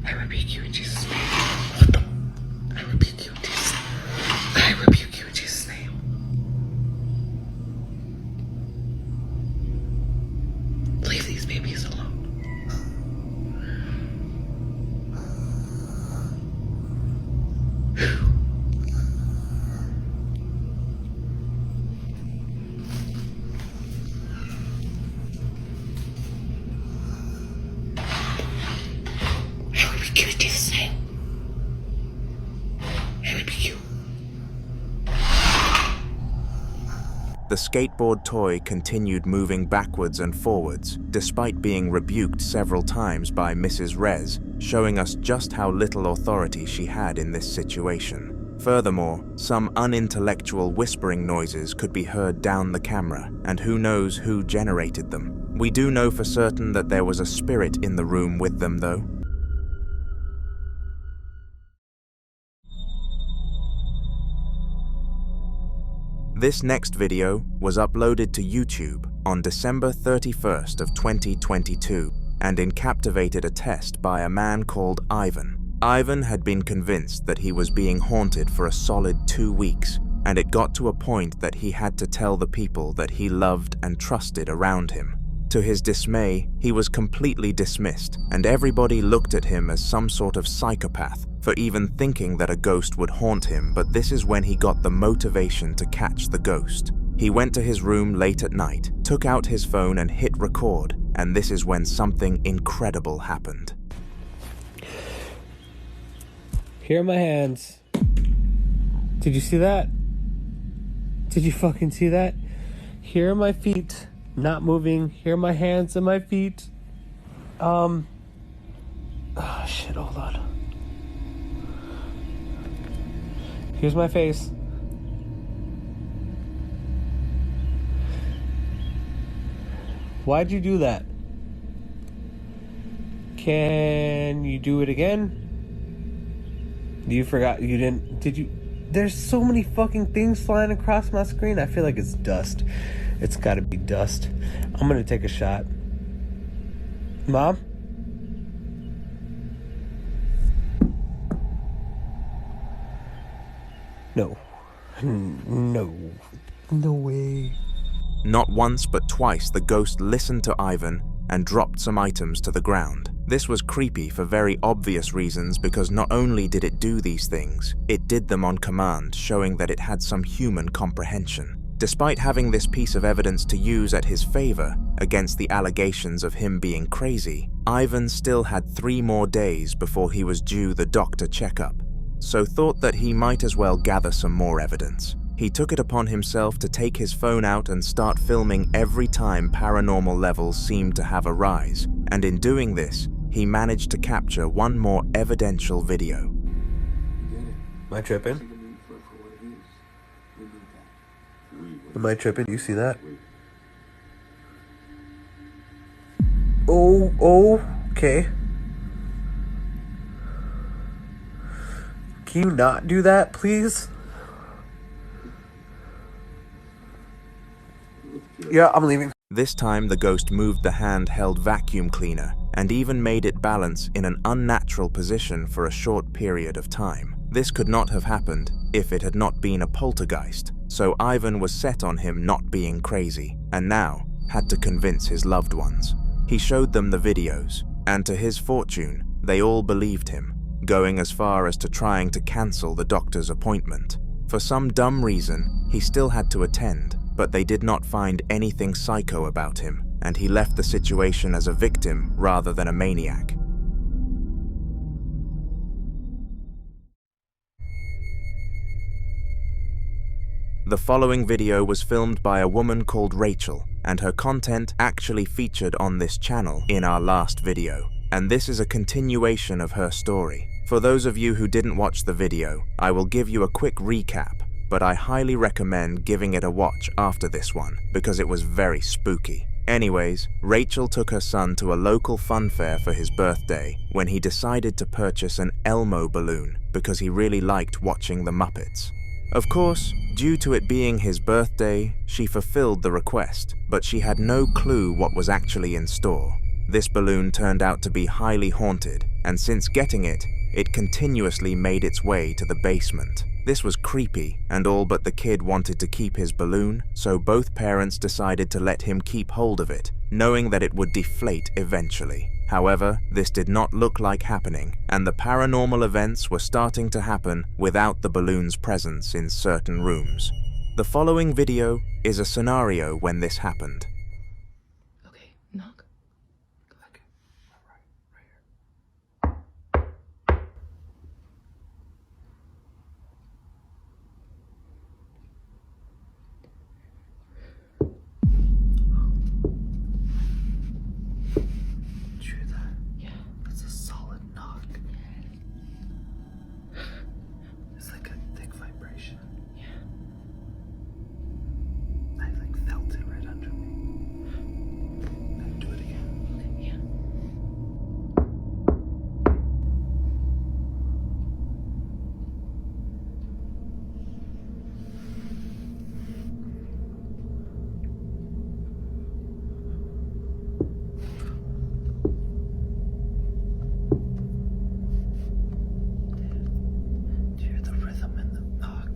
I rebuke you in Jesus' name. What the? I rebuke you in Jesus' name. I rebuke you in Jesus' name. Leave these babies alone. The skateboard toy continued moving backwards and forwards, despite being rebuked several times by Mrs. Rez, showing us just how little authority she had in this situation. Furthermore, some unintellectual whispering noises could be heard down the camera, and who knows who generated them. We do know for certain that there was a spirit in the room with them, though. This next video was uploaded to YouTube on December 31st of 2022 and encaptivated a test by a man called Ivan. Ivan had been convinced that he was being haunted for a solid 2 weeks, and it got to a point that he had to tell the people that he loved and trusted around him. To his dismay, he was completely dismissed, and everybody looked at him as some sort of psychopath for even thinking that a ghost would haunt him. But this is when he got the motivation to catch the ghost. He went to his room late at night, took out his phone and hit record, and this is when something incredible happened. Here are my hands. Did you see that? Did you fucking see that? Here are my feet, not moving. Here are my hands and my feet. Oh shit, hold on. Here's my face. Why'd you do that? Can you do it again? You forgot, you didn't, did you? There's so many fucking things flying across my screen. I feel like it's dust. It's gotta be dust. I'm gonna take a shot. Mom? No. No. No way. Not once but twice the ghost listened to Ivan and dropped some items to the ground. This was creepy for very obvious reasons, because not only did it do these things, it did them on command, showing that it had some human comprehension. Despite having this piece of evidence to use at his favor against the allegations of him being crazy, Ivan still had 3 more days before he was due the doctor checkup, so thought that he might as well gather some more evidence. He took it upon himself to take his phone out and start filming every time paranormal levels seemed to have a rise, and in doing this, he managed to capture one more evidential video. Am I tripping? Am I tripping? You see that? Oh, okay. Can you not do that, please? Yeah, I'm leaving. This time the ghost moved the handheld vacuum cleaner and even made it balance in an unnatural position for a short period of time. This could not have happened if it had not been a poltergeist, so Ivan was set on him not being crazy, and now had to convince his loved ones. He showed them the videos, and to his fortune, they all believed him, going as far as to trying to cancel the doctor's appointment. For some dumb reason, he still had to attend, but they did not find anything psycho about him, and he left the situation as a victim rather than a maniac. The following video was filmed by a woman called Rachel, and her content actually featured on this channel in our last video, and this is a continuation of her story. For those of you who didn't watch the video, I will give you a quick recap, but I highly recommend giving it a watch after this one, because it was very spooky. Anyways, Rachel took her son to a local fun fair for his birthday when he decided to purchase an Elmo balloon because he really liked watching the Muppets. Of course, due to it being his birthday, she fulfilled the request, but she had no clue what was actually in store. This balloon turned out to be highly haunted, and since getting it, it continuously made its way to the basement. This was creepy, and all but the kid wanted to keep his balloon, so both parents decided to let him keep hold of it, knowing that it would deflate eventually. However, this did not look like happening, and the paranormal events were starting to happen without the balloon's presence in certain rooms. The following video is a scenario when this happened. Knock. That's a solid knock. It's like a thick vibration. I felt it right under me. Then do it again. Do you hear the rhythm in the knock?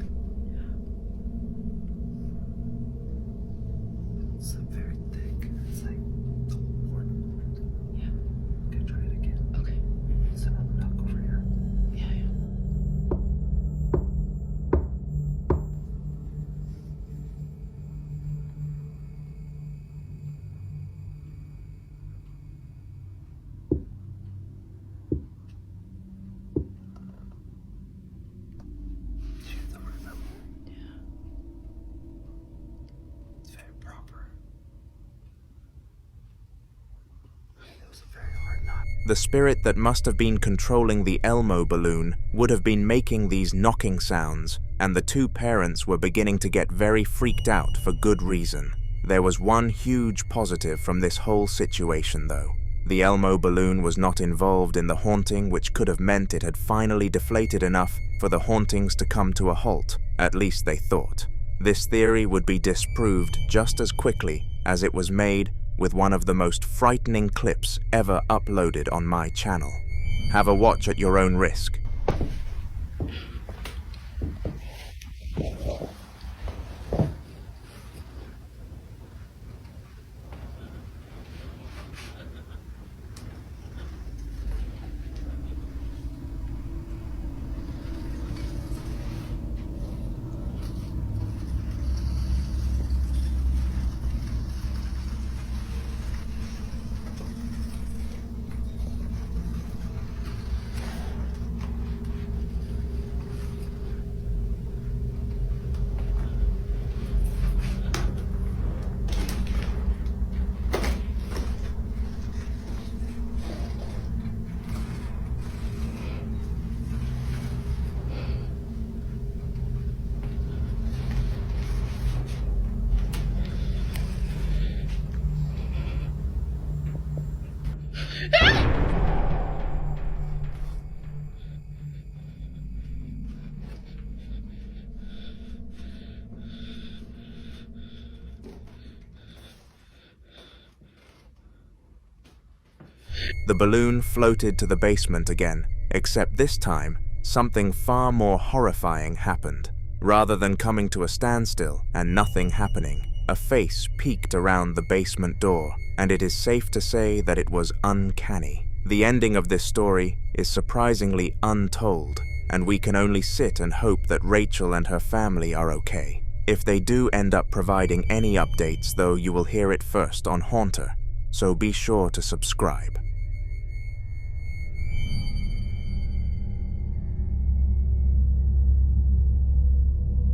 It's very thick. It's like the horn. Okay, try it again. Okay. Send on the knock over here. Do you hear the rhythm? It's very proper. It was a very hard knock. The spirit that must have been controlling the Elmo balloon would have been making these knocking sounds, and the two parents were beginning to get very freaked out for good reason. There was one huge positive from this whole situation though. The Elmo balloon was not involved in the haunting, which could have meant it had finally deflated enough for the hauntings to come to a halt, at least they thought. This theory would be disproved just as quickly as it was made with one of the most frightening clips ever uploaded on my channel. Have a watch at your own risk. The balloon floated to the basement again, except this time, something far more horrifying happened. Rather than coming to a standstill and nothing happening, a face peeked around the basement door, and it is safe to say that it was uncanny. The ending of this story is surprisingly untold, and we can only sit and hope that Rachel and her family are okay. If they do end up providing any updates, though, you will hear it first on Haunter, so be sure to subscribe.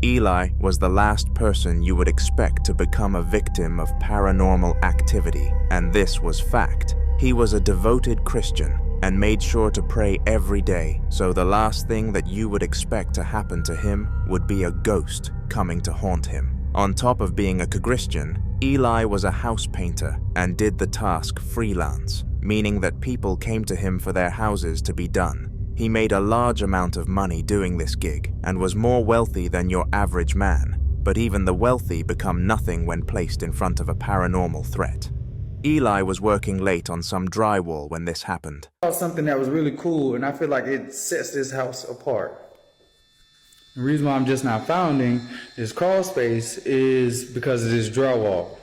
Eli was the last person you would expect to become a victim of paranormal activity, and this was fact. He was a devoted Christian and made sure to pray every day, so the last thing that you would expect to happen to him would be a ghost coming to haunt him. On top of being a Christian, Eli was a house painter and did the task freelance, meaning that people came to him for their houses to be done. He made a large amount of money doing this gig and was more wealthy than your average man, but even the wealthy become nothing when placed in front of a paranormal threat. Eli was working late on some drywall when this happened. Something that was really cool, and I feel like it sets this house apart. The reason why I'm just not founding this crawl space is because of this drywall.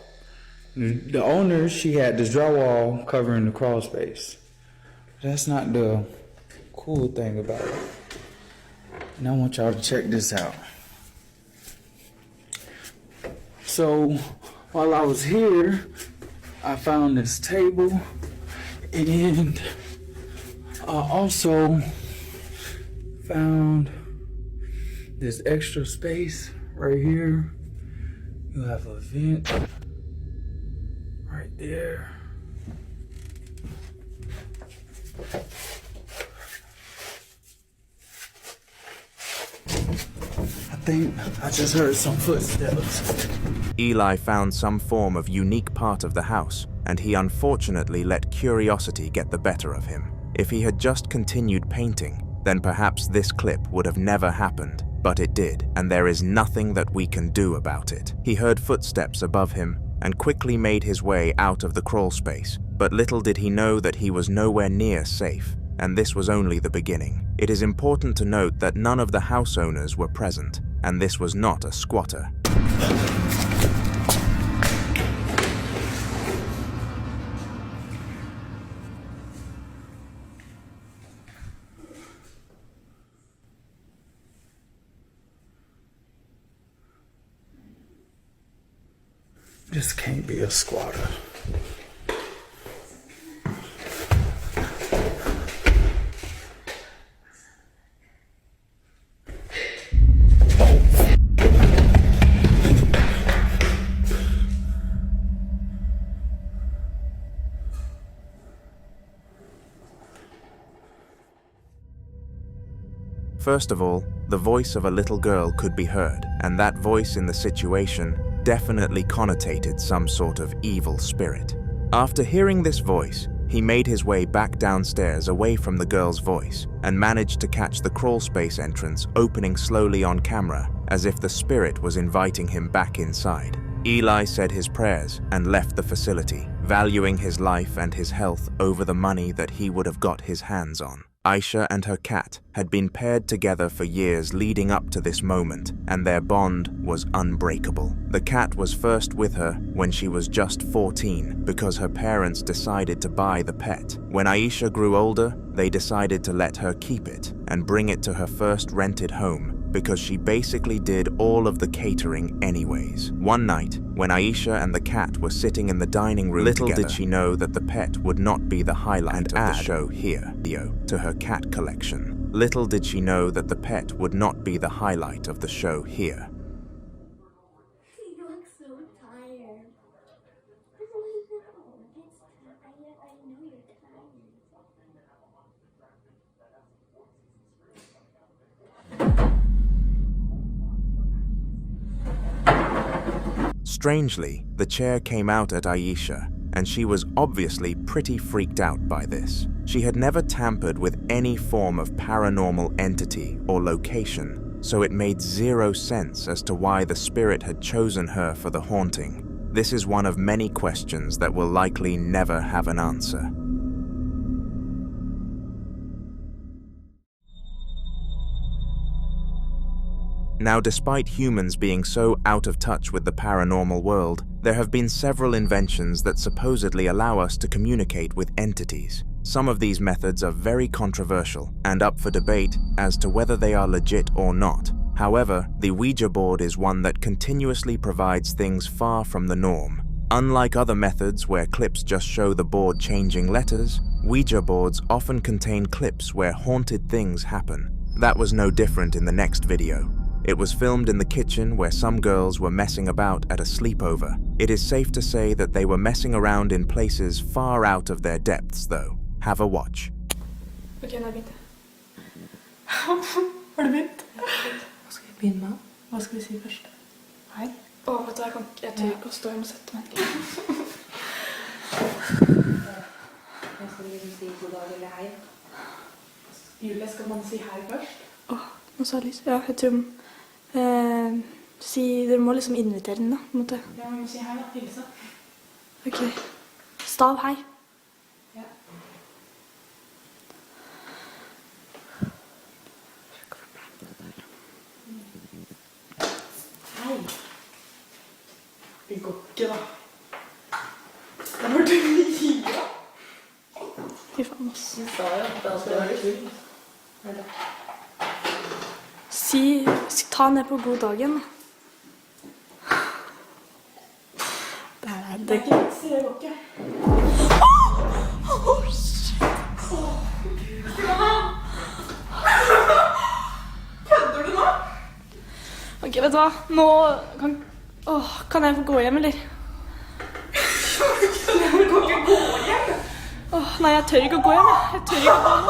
The owner, she had this drywall covering the crawl space. That's not the cool thing about it. And I want y'all to check this out. So while I was here, I found this table, and I also found this extra space right here. You have a vent right there. I think I just heard some footsteps. Eli found some form of unique part of the house, and he unfortunately let curiosity get the better of him. If he had just continued painting, then perhaps this clip would have never happened, but it did, and there is nothing that we can do about it. He heard footsteps above him and quickly made his way out of the crawl space, but little did he know that he was nowhere near safe, and this was only the beginning. It is important to note that none of the house owners were present, and this was not a squatter. This can't be a squatter. First of all, the voice of a little girl could be heard, and that voice in the situation definitely connotated some sort of evil spirit. After hearing this voice, he made his way back downstairs away from the girl's voice and managed to catch the crawl space entrance opening slowly on camera as if the spirit was inviting him back inside. Eli said his prayers and left the facility, valuing his life and his health over the money that he would have got his hands on. Aisha and her cat had been paired together for years leading up to this moment, and their bond was unbreakable. The cat was first with her when she was just 14 because her parents decided to buy the pet. When Aisha grew older, they decided to let her keep it and bring it to her first rented home because she basically did all of the catering anyways. One night, when Aisha and the cat were sitting in the dining room little together, did she know that the pet would not be the highlight of the show here, to her cat collection. Little did she know that the pet would not be the highlight of the show here. You look so tired. I know you're Strangely, the chair came out at Aisha, and she was obviously pretty freaked out by this. She had never tampered with any form of paranormal entity or location, so it made zero sense as to why the spirit had chosen her for the haunting. This is one of many questions that will likely never have an answer. Now, despite humans being so out of touch with the paranormal world, there have been several inventions that supposedly allow us to communicate with entities. Some of these methods are very controversial and up for debate as to whether they are legit or not. However, the Ouija board is one that continuously provides things far from the norm. Unlike other methods where clips just show the board changing letters, Ouija boards often contain clips where haunted things happen. That was no different in the next video. It was filmed in the kitchen where some girls were messing about at a sleepover. It is safe to say that they were messing around in places far out of their depths though. Have a watch. Okej, har du bett? Vad ska vi pinna? Vad ska vi se först? Nej. vet du, jeg tør ikke å stå hjemme og sette meg. Jeg skal liksom si god dag eller hei. Julie, skal man si hei først? Nå sa jeg lyst. Ja, jeg tror... dere må liksom invitere den da, på en måte. Ja, vi må si hei da, hilse. Ok. Stav hei. Ja. Hei. Det går ikke da. Det var det mye. Fy faen, ass. Du sa jo at det skulle være full. Ta ned på god dagen. Det går ikke. Shit. Kødder du nå? Ok, vet du hva? Nå kan jeg få gå hjem, eller? Du kan ikke gå hjem? Nei, jeg tør ikke å gå hjem. Jeg tør ikke å gå hjem.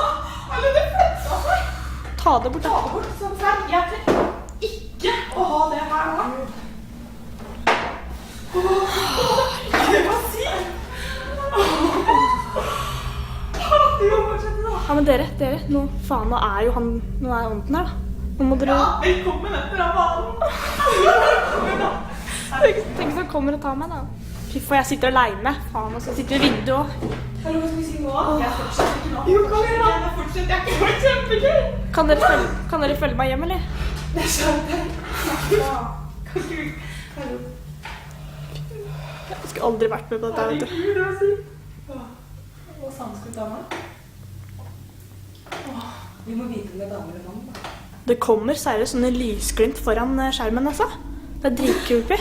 Ta det bort, da. Ta det bort, sånn her. Jeg tør ikke å ha det her nå. Hva sier du? Ja, men dere, nå faen, nå er jo han, nå er ånden her da. Nå må dere... Ja, velkommen etter av banen. Tenk hvis han kommer og tar meg da. Fy faen, jeg sitter alene. Faen, og så sitter i vinduet også. Hallo, hva skal vi si nå? Jeg fortsetter ikke nå. Jo, kan vi da? Jeg fortsetter, jeg var kjempegøy. Kan dere følge meg hjem, eller? Det skjønner jeg. Ja. Kan ikke vi... Hallo. Jeg skulle aldri vært med på dette, vet du. Herregud, det var sykt. Hva sann skal vi ta med? Vi må vite om det er damer eller mann, da. Det kommer seriøst sånne lysglimt foran skjermen, altså. Det er dritcreepy.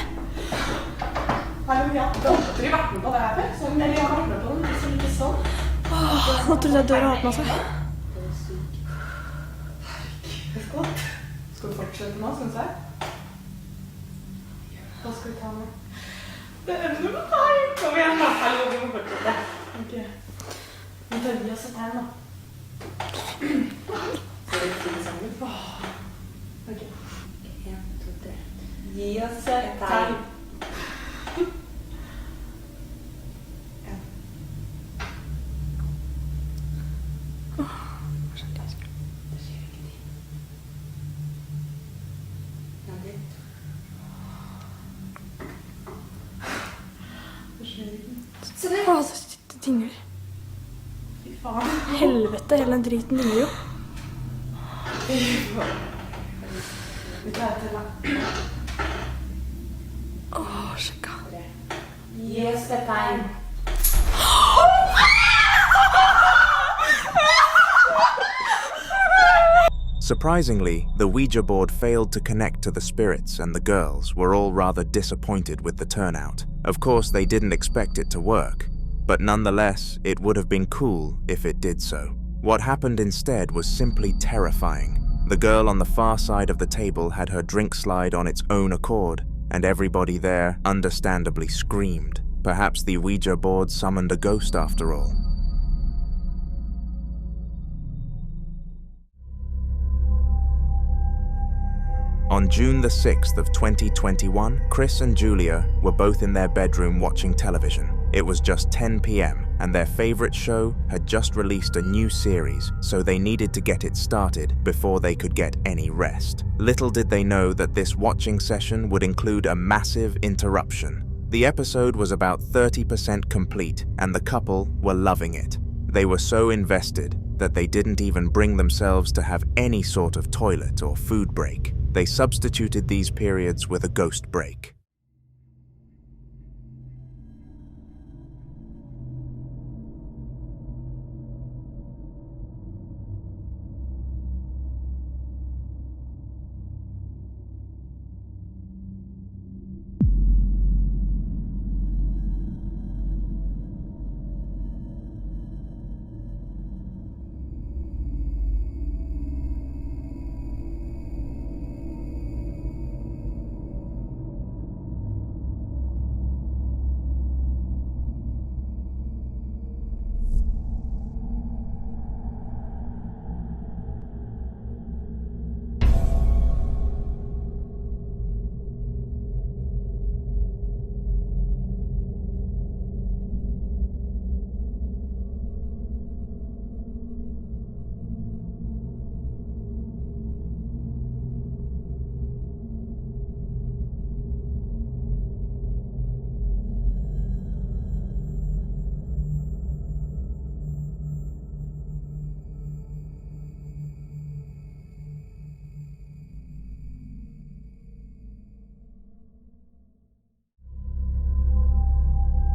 Hallo, ja. Du har aldri vært med på det her før? Eller jeg har vært med på det, liksom ikke sånn. Nå trodde jeg døra åpnet seg. Det er sykt. Herregud. Skal du fortsette nå, synes jeg? Hva skal vi ta med? Det er noe med deg. Kom igjen, da. Hallo, vi må fortsette. Ok. Vi tar gi oss et tegn, da. Skal vi si det sammen? Ok. 1, 2, 3. Gi oss et tegn. Se det! Det dingler. Fy faen. Helvete, hele den driten dingler jo. Vi tar et til da. Sjekka. Gi oss et tegn. Surprisingly, the Ouija board failed to connect to the spirits, and the girls were all rather disappointed with the turnout. Of course, they didn't expect it to work, but nonetheless, it would have been cool if it did so. What happened instead was simply terrifying. The girl on the far side of the table had her drink slide on its own accord, and everybody there understandably screamed. Perhaps the Ouija board summoned a ghost after all. On June the 6th of 2021, Chris and Julia were both in their bedroom watching television. It was just 10 p.m. and their favorite show had just released a new series, so they needed to get it started before they could get any rest. Little did they know that this watching session would include a massive interruption. The episode was about 30% complete and the couple were loving it. They were so invested that they didn't even bring themselves to have any sort of toilet or food break. They substituted these periods with a ghost break.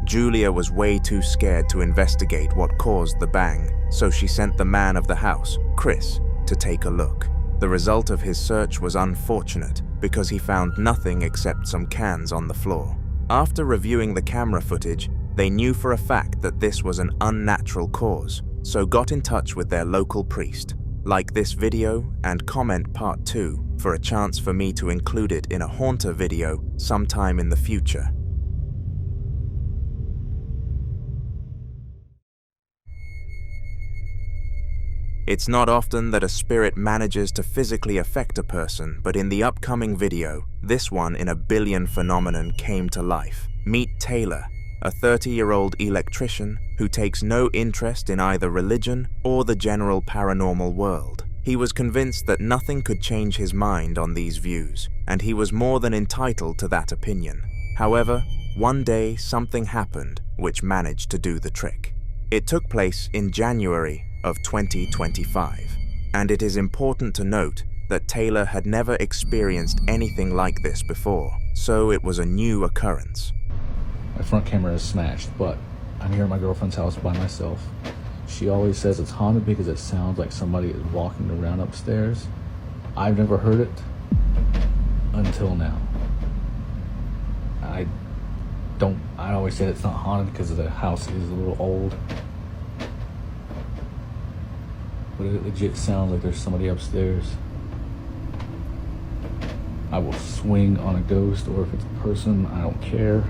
Julia was way too scared to investigate what caused the bang, so she sent the man of the house, Chris, to take a look. The result of his search was unfortunate because he found nothing except some cans on the floor. After reviewing the camera footage, they knew for a fact that this was an unnatural cause, so got in touch with their local priest. Like this video and comment part 2 for a chance for me to include it in a haunter video sometime in the future. It's not often that a spirit manages to physically affect a person, but in the upcoming video, this one in a billion phenomenon came to life. Meet Taylor, a 30-year-old electrician who takes no interest in either religion or the general paranormal world. He was convinced that nothing could change his mind on these views, and he was more than entitled to that opinion. However, one day something happened which managed to do the trick. It took place in January of 2025, and it is important to note that Taylor had never experienced anything like this before, so it was a new occurrence. My front camera is smashed, but I'm here at my girlfriend's house by myself. She always says it's haunted because it sounds like somebody is walking around upstairs. I've never heard it until now. I always say it's not haunted because the house is a little old. But it legit sounds like there's somebody upstairs. I will swing on a ghost, or if it's a person, I don't care.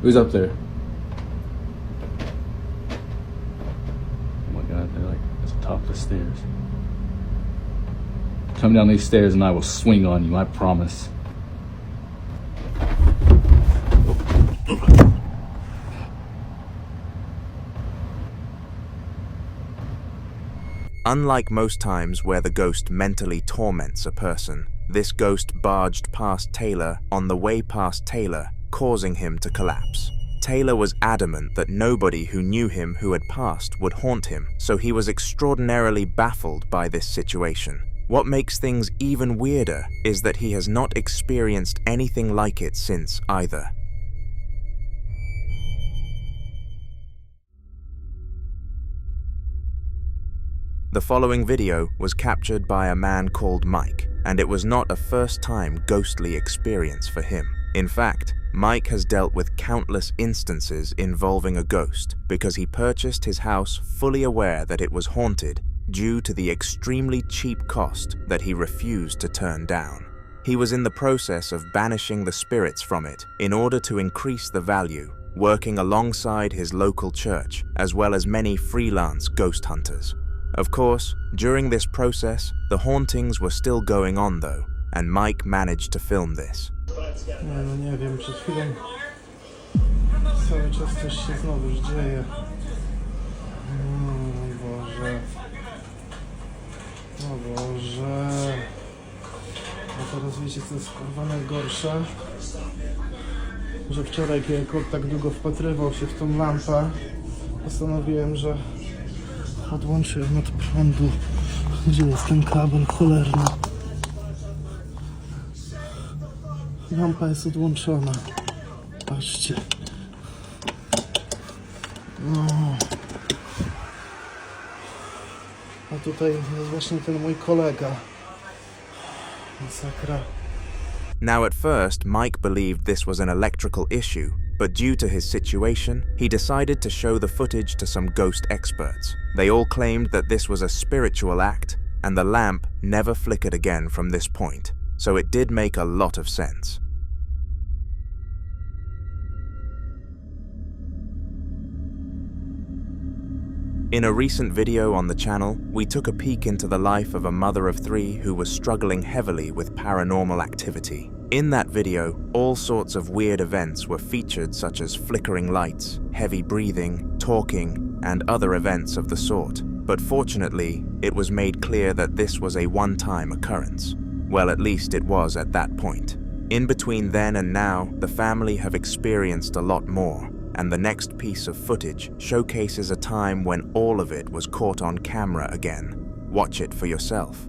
Who's up there? Oh my god, they're like at the top of the stairs. Come down these stairs and I will swing on you, I promise. Unlike most times where the ghost mentally torments a person, this ghost barged past Taylor on the way past Taylor, causing him to collapse. Taylor was adamant that nobody who knew him who had passed would haunt him, so he was extraordinarily baffled by this situation. What makes things even weirder is that he has not experienced anything like it since either. The following video was captured by a man called Mike, and it was not a first-time ghostly experience for him. In fact, Mike has dealt with countless instances involving a ghost because he purchased his house fully aware that it was haunted due to the extremely cheap cost that he refused to turn down. He was in the process of banishing the spirits from it in order to increase the value, working alongside his local church as well as many freelance ghost hunters. Of course, during this process, the hauntings were still going on though, and Mike managed to film this. Nie wiem, przed chwilą cały czas coś się znowuż dzieje. Boże. O Boże. A teraz wiecie co jest kurwa najgorsze? Że wczoraj kiedy kot tak długo wpatrywał się w tą lampę, postanowiłem, że odłączyłem od prądu. Gdzie jest ten kabel cholerny? Lampa jest odłączona. Patrzcie. No. A tutaj jest właśnie ten mój kolega. Masakra. Now at first, Mike believed this was an electrical issue, but due to his situation, he decided to show the footage to some ghost experts. They all claimed that this was a spiritual act, and the lamp never flickered again from this point, so it did make a lot of sense. In a recent video on the channel, we took a peek into the life of a mother of 3 who was struggling heavily with paranormal activity. In that video, all sorts of weird events were featured, such as flickering lights, heavy breathing, talking, and other events of the sort. But fortunately, it was made clear that this was a one-time occurrence. Well, at least it was at that point. In between then and now, the family have experienced a lot more, and the next piece of footage showcases a time when all of it was caught on camera again. Watch it for yourself.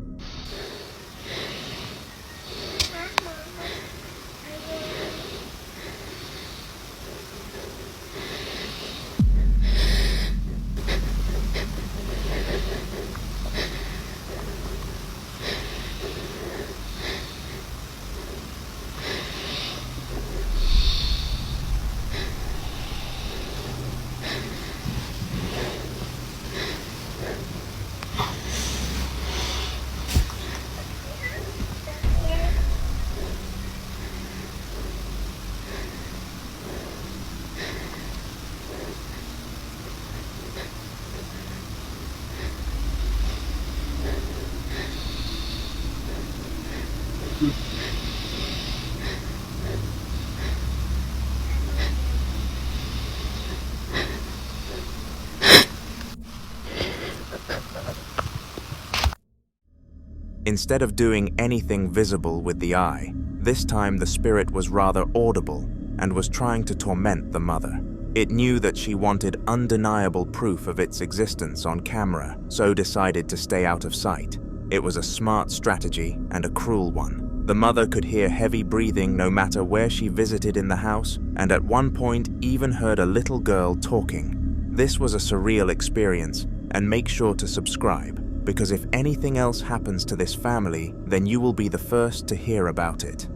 Instead of doing anything visible with the eye, this time the spirit was rather audible and was trying to torment the mother. It knew that she wanted undeniable proof of its existence on camera, so decided to stay out of sight. It was a smart strategy and a cruel one. The mother could hear heavy breathing no matter where she visited in the house, and at one point even heard a little girl talking. This was a surreal experience, and make sure to subscribe, because if anything else happens to this family, then you will be the first to hear about it.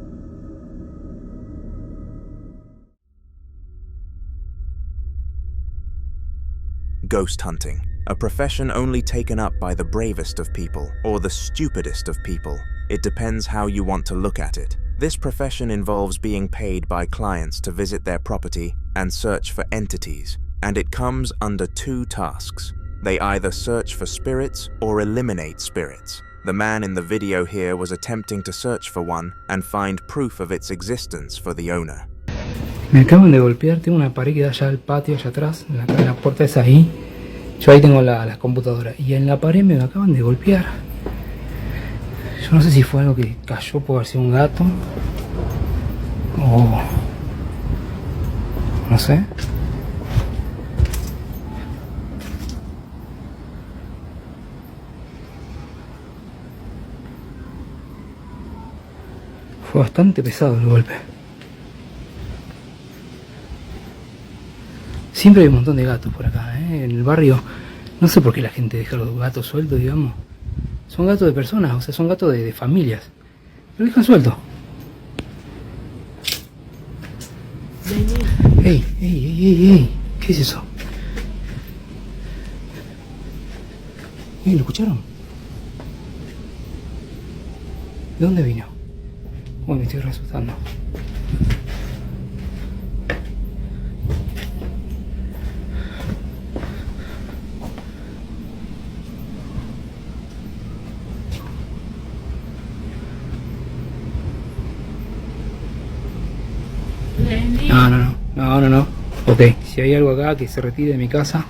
Ghost hunting, a profession only taken up by the bravest of people, or the stupidest of people. It depends how you want to look at it. This profession involves being paid by clients to visit their property and search for entities, and it comes under two tasks. They either search for spirits or eliminate spirits. The man in the video here was attempting to search for one and find proof of its existence for the owner. Me acaban de golpear, tengo una pared que da allá al patio, allá atrás, la puerta es ahí. Yo ahí tengo la computadora y en la pared me acaban de golpear. Yo no sé si fue algo que cayó, puede haber sido un gato o no sé. Fue bastante pesado el golpe. Siempre hay un montón de gatos por acá, en el barrio. No sé por qué la gente deja los gatos sueltos, digamos. Son gatos de personas, o sea, son gatos de familias. Pero dejan sueltos. ¡Ey, ey, ey, ey, ey! ¿Qué es eso? ¿Lo escucharon? ¿De dónde vino? Uy, me estoy re asustando. No. Ok, si hay algo acá que se retire de mi casa.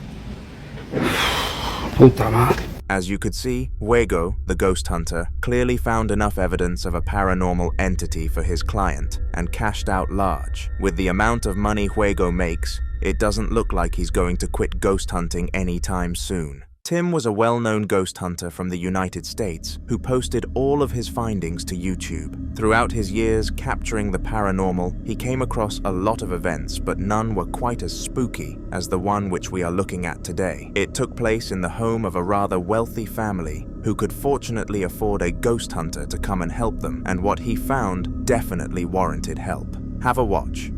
Puta madre. As you could see, Fuego, the ghost hunter, clearly found enough evidence of a paranormal entity for his client and cashed out large. With the amount of money Fuego makes, it doesn't look like he's going to quit ghost hunting anytime soon. Tim was a well-known ghost hunter from the United States who posted all of his findings to YouTube. Throughout his years capturing the paranormal, he came across a lot of events, but none were quite as spooky as the one which we are looking at today. It took place in the home of a rather wealthy family who could fortunately afford a ghost hunter to come and help them, and what he found definitely warranted help. Have a watch.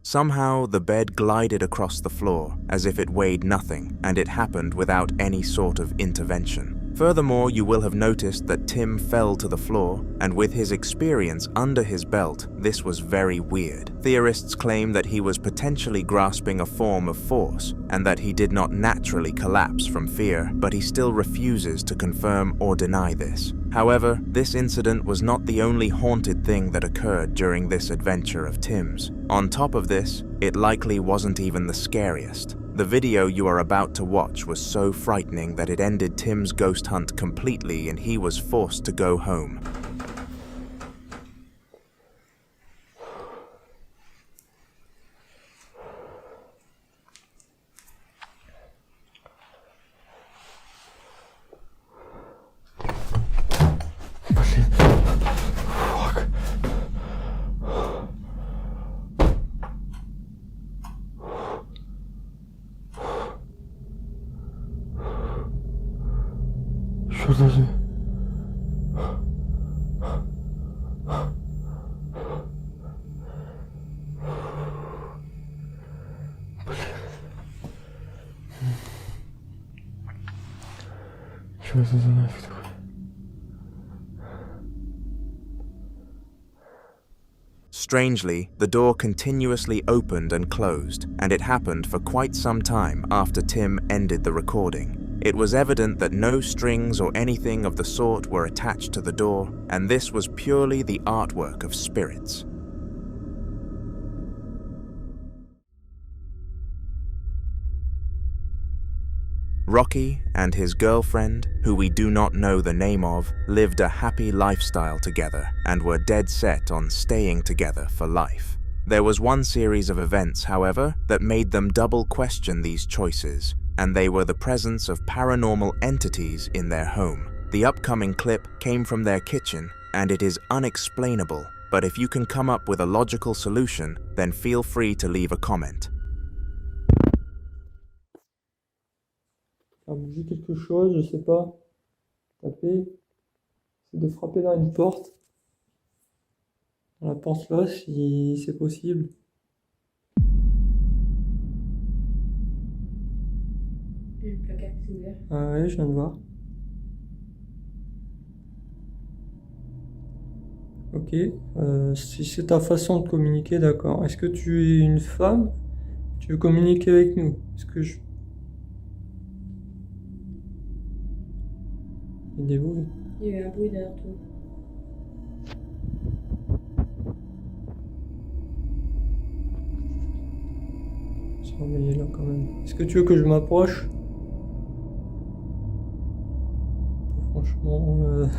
Somehow, the bed glided across the floor as if it weighed nothing, and it happened without any sort of intervention. Furthermore, you will have noticed that Tim fell to the floor, and with his experience under his belt, this was very weird. Theorists claim that he was potentially grasping a form of force, and that he did not naturally collapse from fear, but he still refuses to confirm or deny this. However, this incident was not the only haunted thing that occurred during this adventure of Tim's. On top of this, it likely wasn't even the scariest. The video you are about to watch was so frightening that it ended Tim's ghost hunt completely and he was forced to go home. chose dans une... Je suis dans un affecteur. Strangely, the door continuously opened and closed, and it happened for quite some time after Tim ended the recording. It was evident that no strings or anything of the sort were attached to the door, and this was purely the artwork of spirits. Rocky and his girlfriend, who we do not know the name of, lived a happy lifestyle together and were dead set on staying together for life. There was one series of events, however, that made them double question these choices, and they were the presence of paranormal entities in their home. The upcoming clip came from their kitchen, and it is unexplainable, but if you can come up with a logical solution, then feel free to leave a comment. Faire bouger quelque chose, je sais pas. Taper. C'est de frapper dans une porte. Dans la porte là, si c'est possible. Le placard qui s'est ouvert. Ah ouais, je viens de voir. Ok. Si c'est ta façon de communiquer, d'accord. Est-ce que tu es une femme? Tu veux communiquer avec nous? Est-ce que je... Il y a des bruits. Il y a eu un bruit derrière toi. Surveiller là quand même. Est-ce que tu veux que je m'approche? Franchement,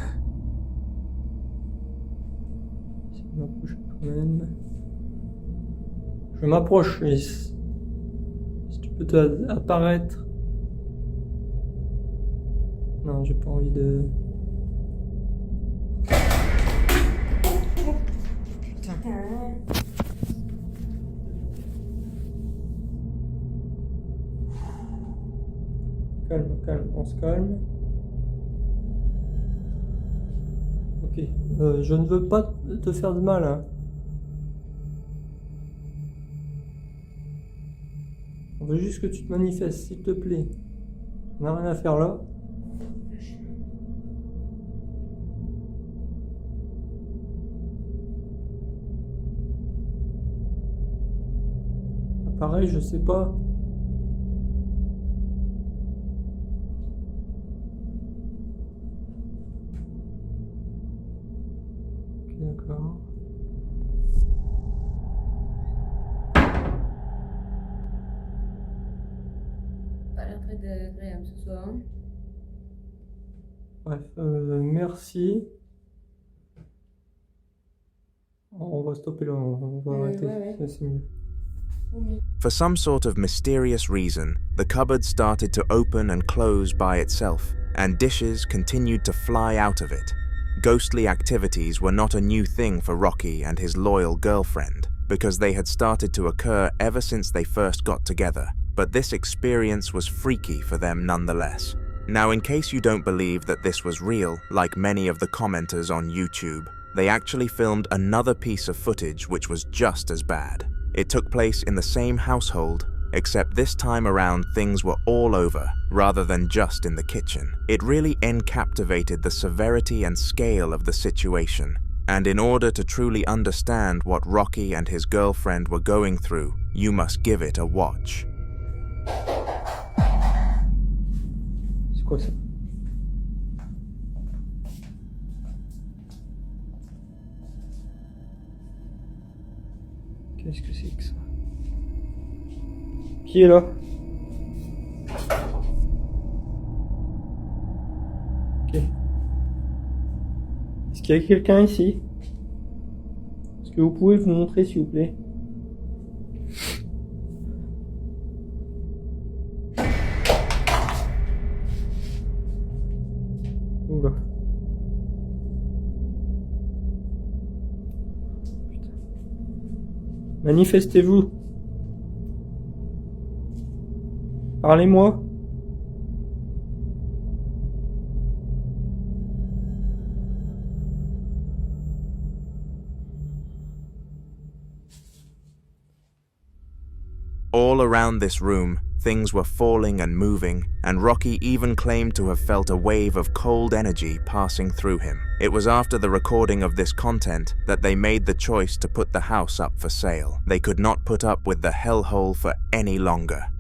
je m'approche quand même. Je m'approche, mais si tu peux apparaître. Non, j'ai pas envie de... Calme, on se calme. Ok, je ne veux pas te faire de mal, hein. On veut juste que tu te manifestes, s'il te plaît. On n'a rien à faire là. Pareil, je sais pas. Ok, d'accord. Pas l'air très agréable ce soir. Hein. Bref, merci. On va stopper là, on va arrêter. Ouais. C'est mieux. For some sort of mysterious reason, the cupboard started to open and close by itself, and dishes continued to fly out of it. Ghostly activities were not a new thing for Rocky and his loyal girlfriend, because they had started to occur ever since they first got together, but this experience was freaky for them nonetheless. Now, in case you don't believe that this was real, like many of the commenters on YouTube, they actually filmed another piece of footage which was just as bad. It took place in the same household, except this time around things were all over, rather than just in the kitchen. It really encaptivated the severity and scale of the situation, and in order to truly understand what Rocky and his girlfriend were going through, you must give it a watch. C'est quoi ça? Qu'est-ce que c'est que ça? Qui est là? Ok. Est-ce qu'il y a quelqu'un ici? Est-ce que vous pouvez vous montrer s'il vous plaît? Oula. Manifestez-vous. Parlez-moi. All around this room, things were falling and moving, and Rocky even claimed to have felt a wave of cold energy passing through him. It was after the recording of this content that they made the choice to put the house up for sale. They could not put up with the hellhole for any longer.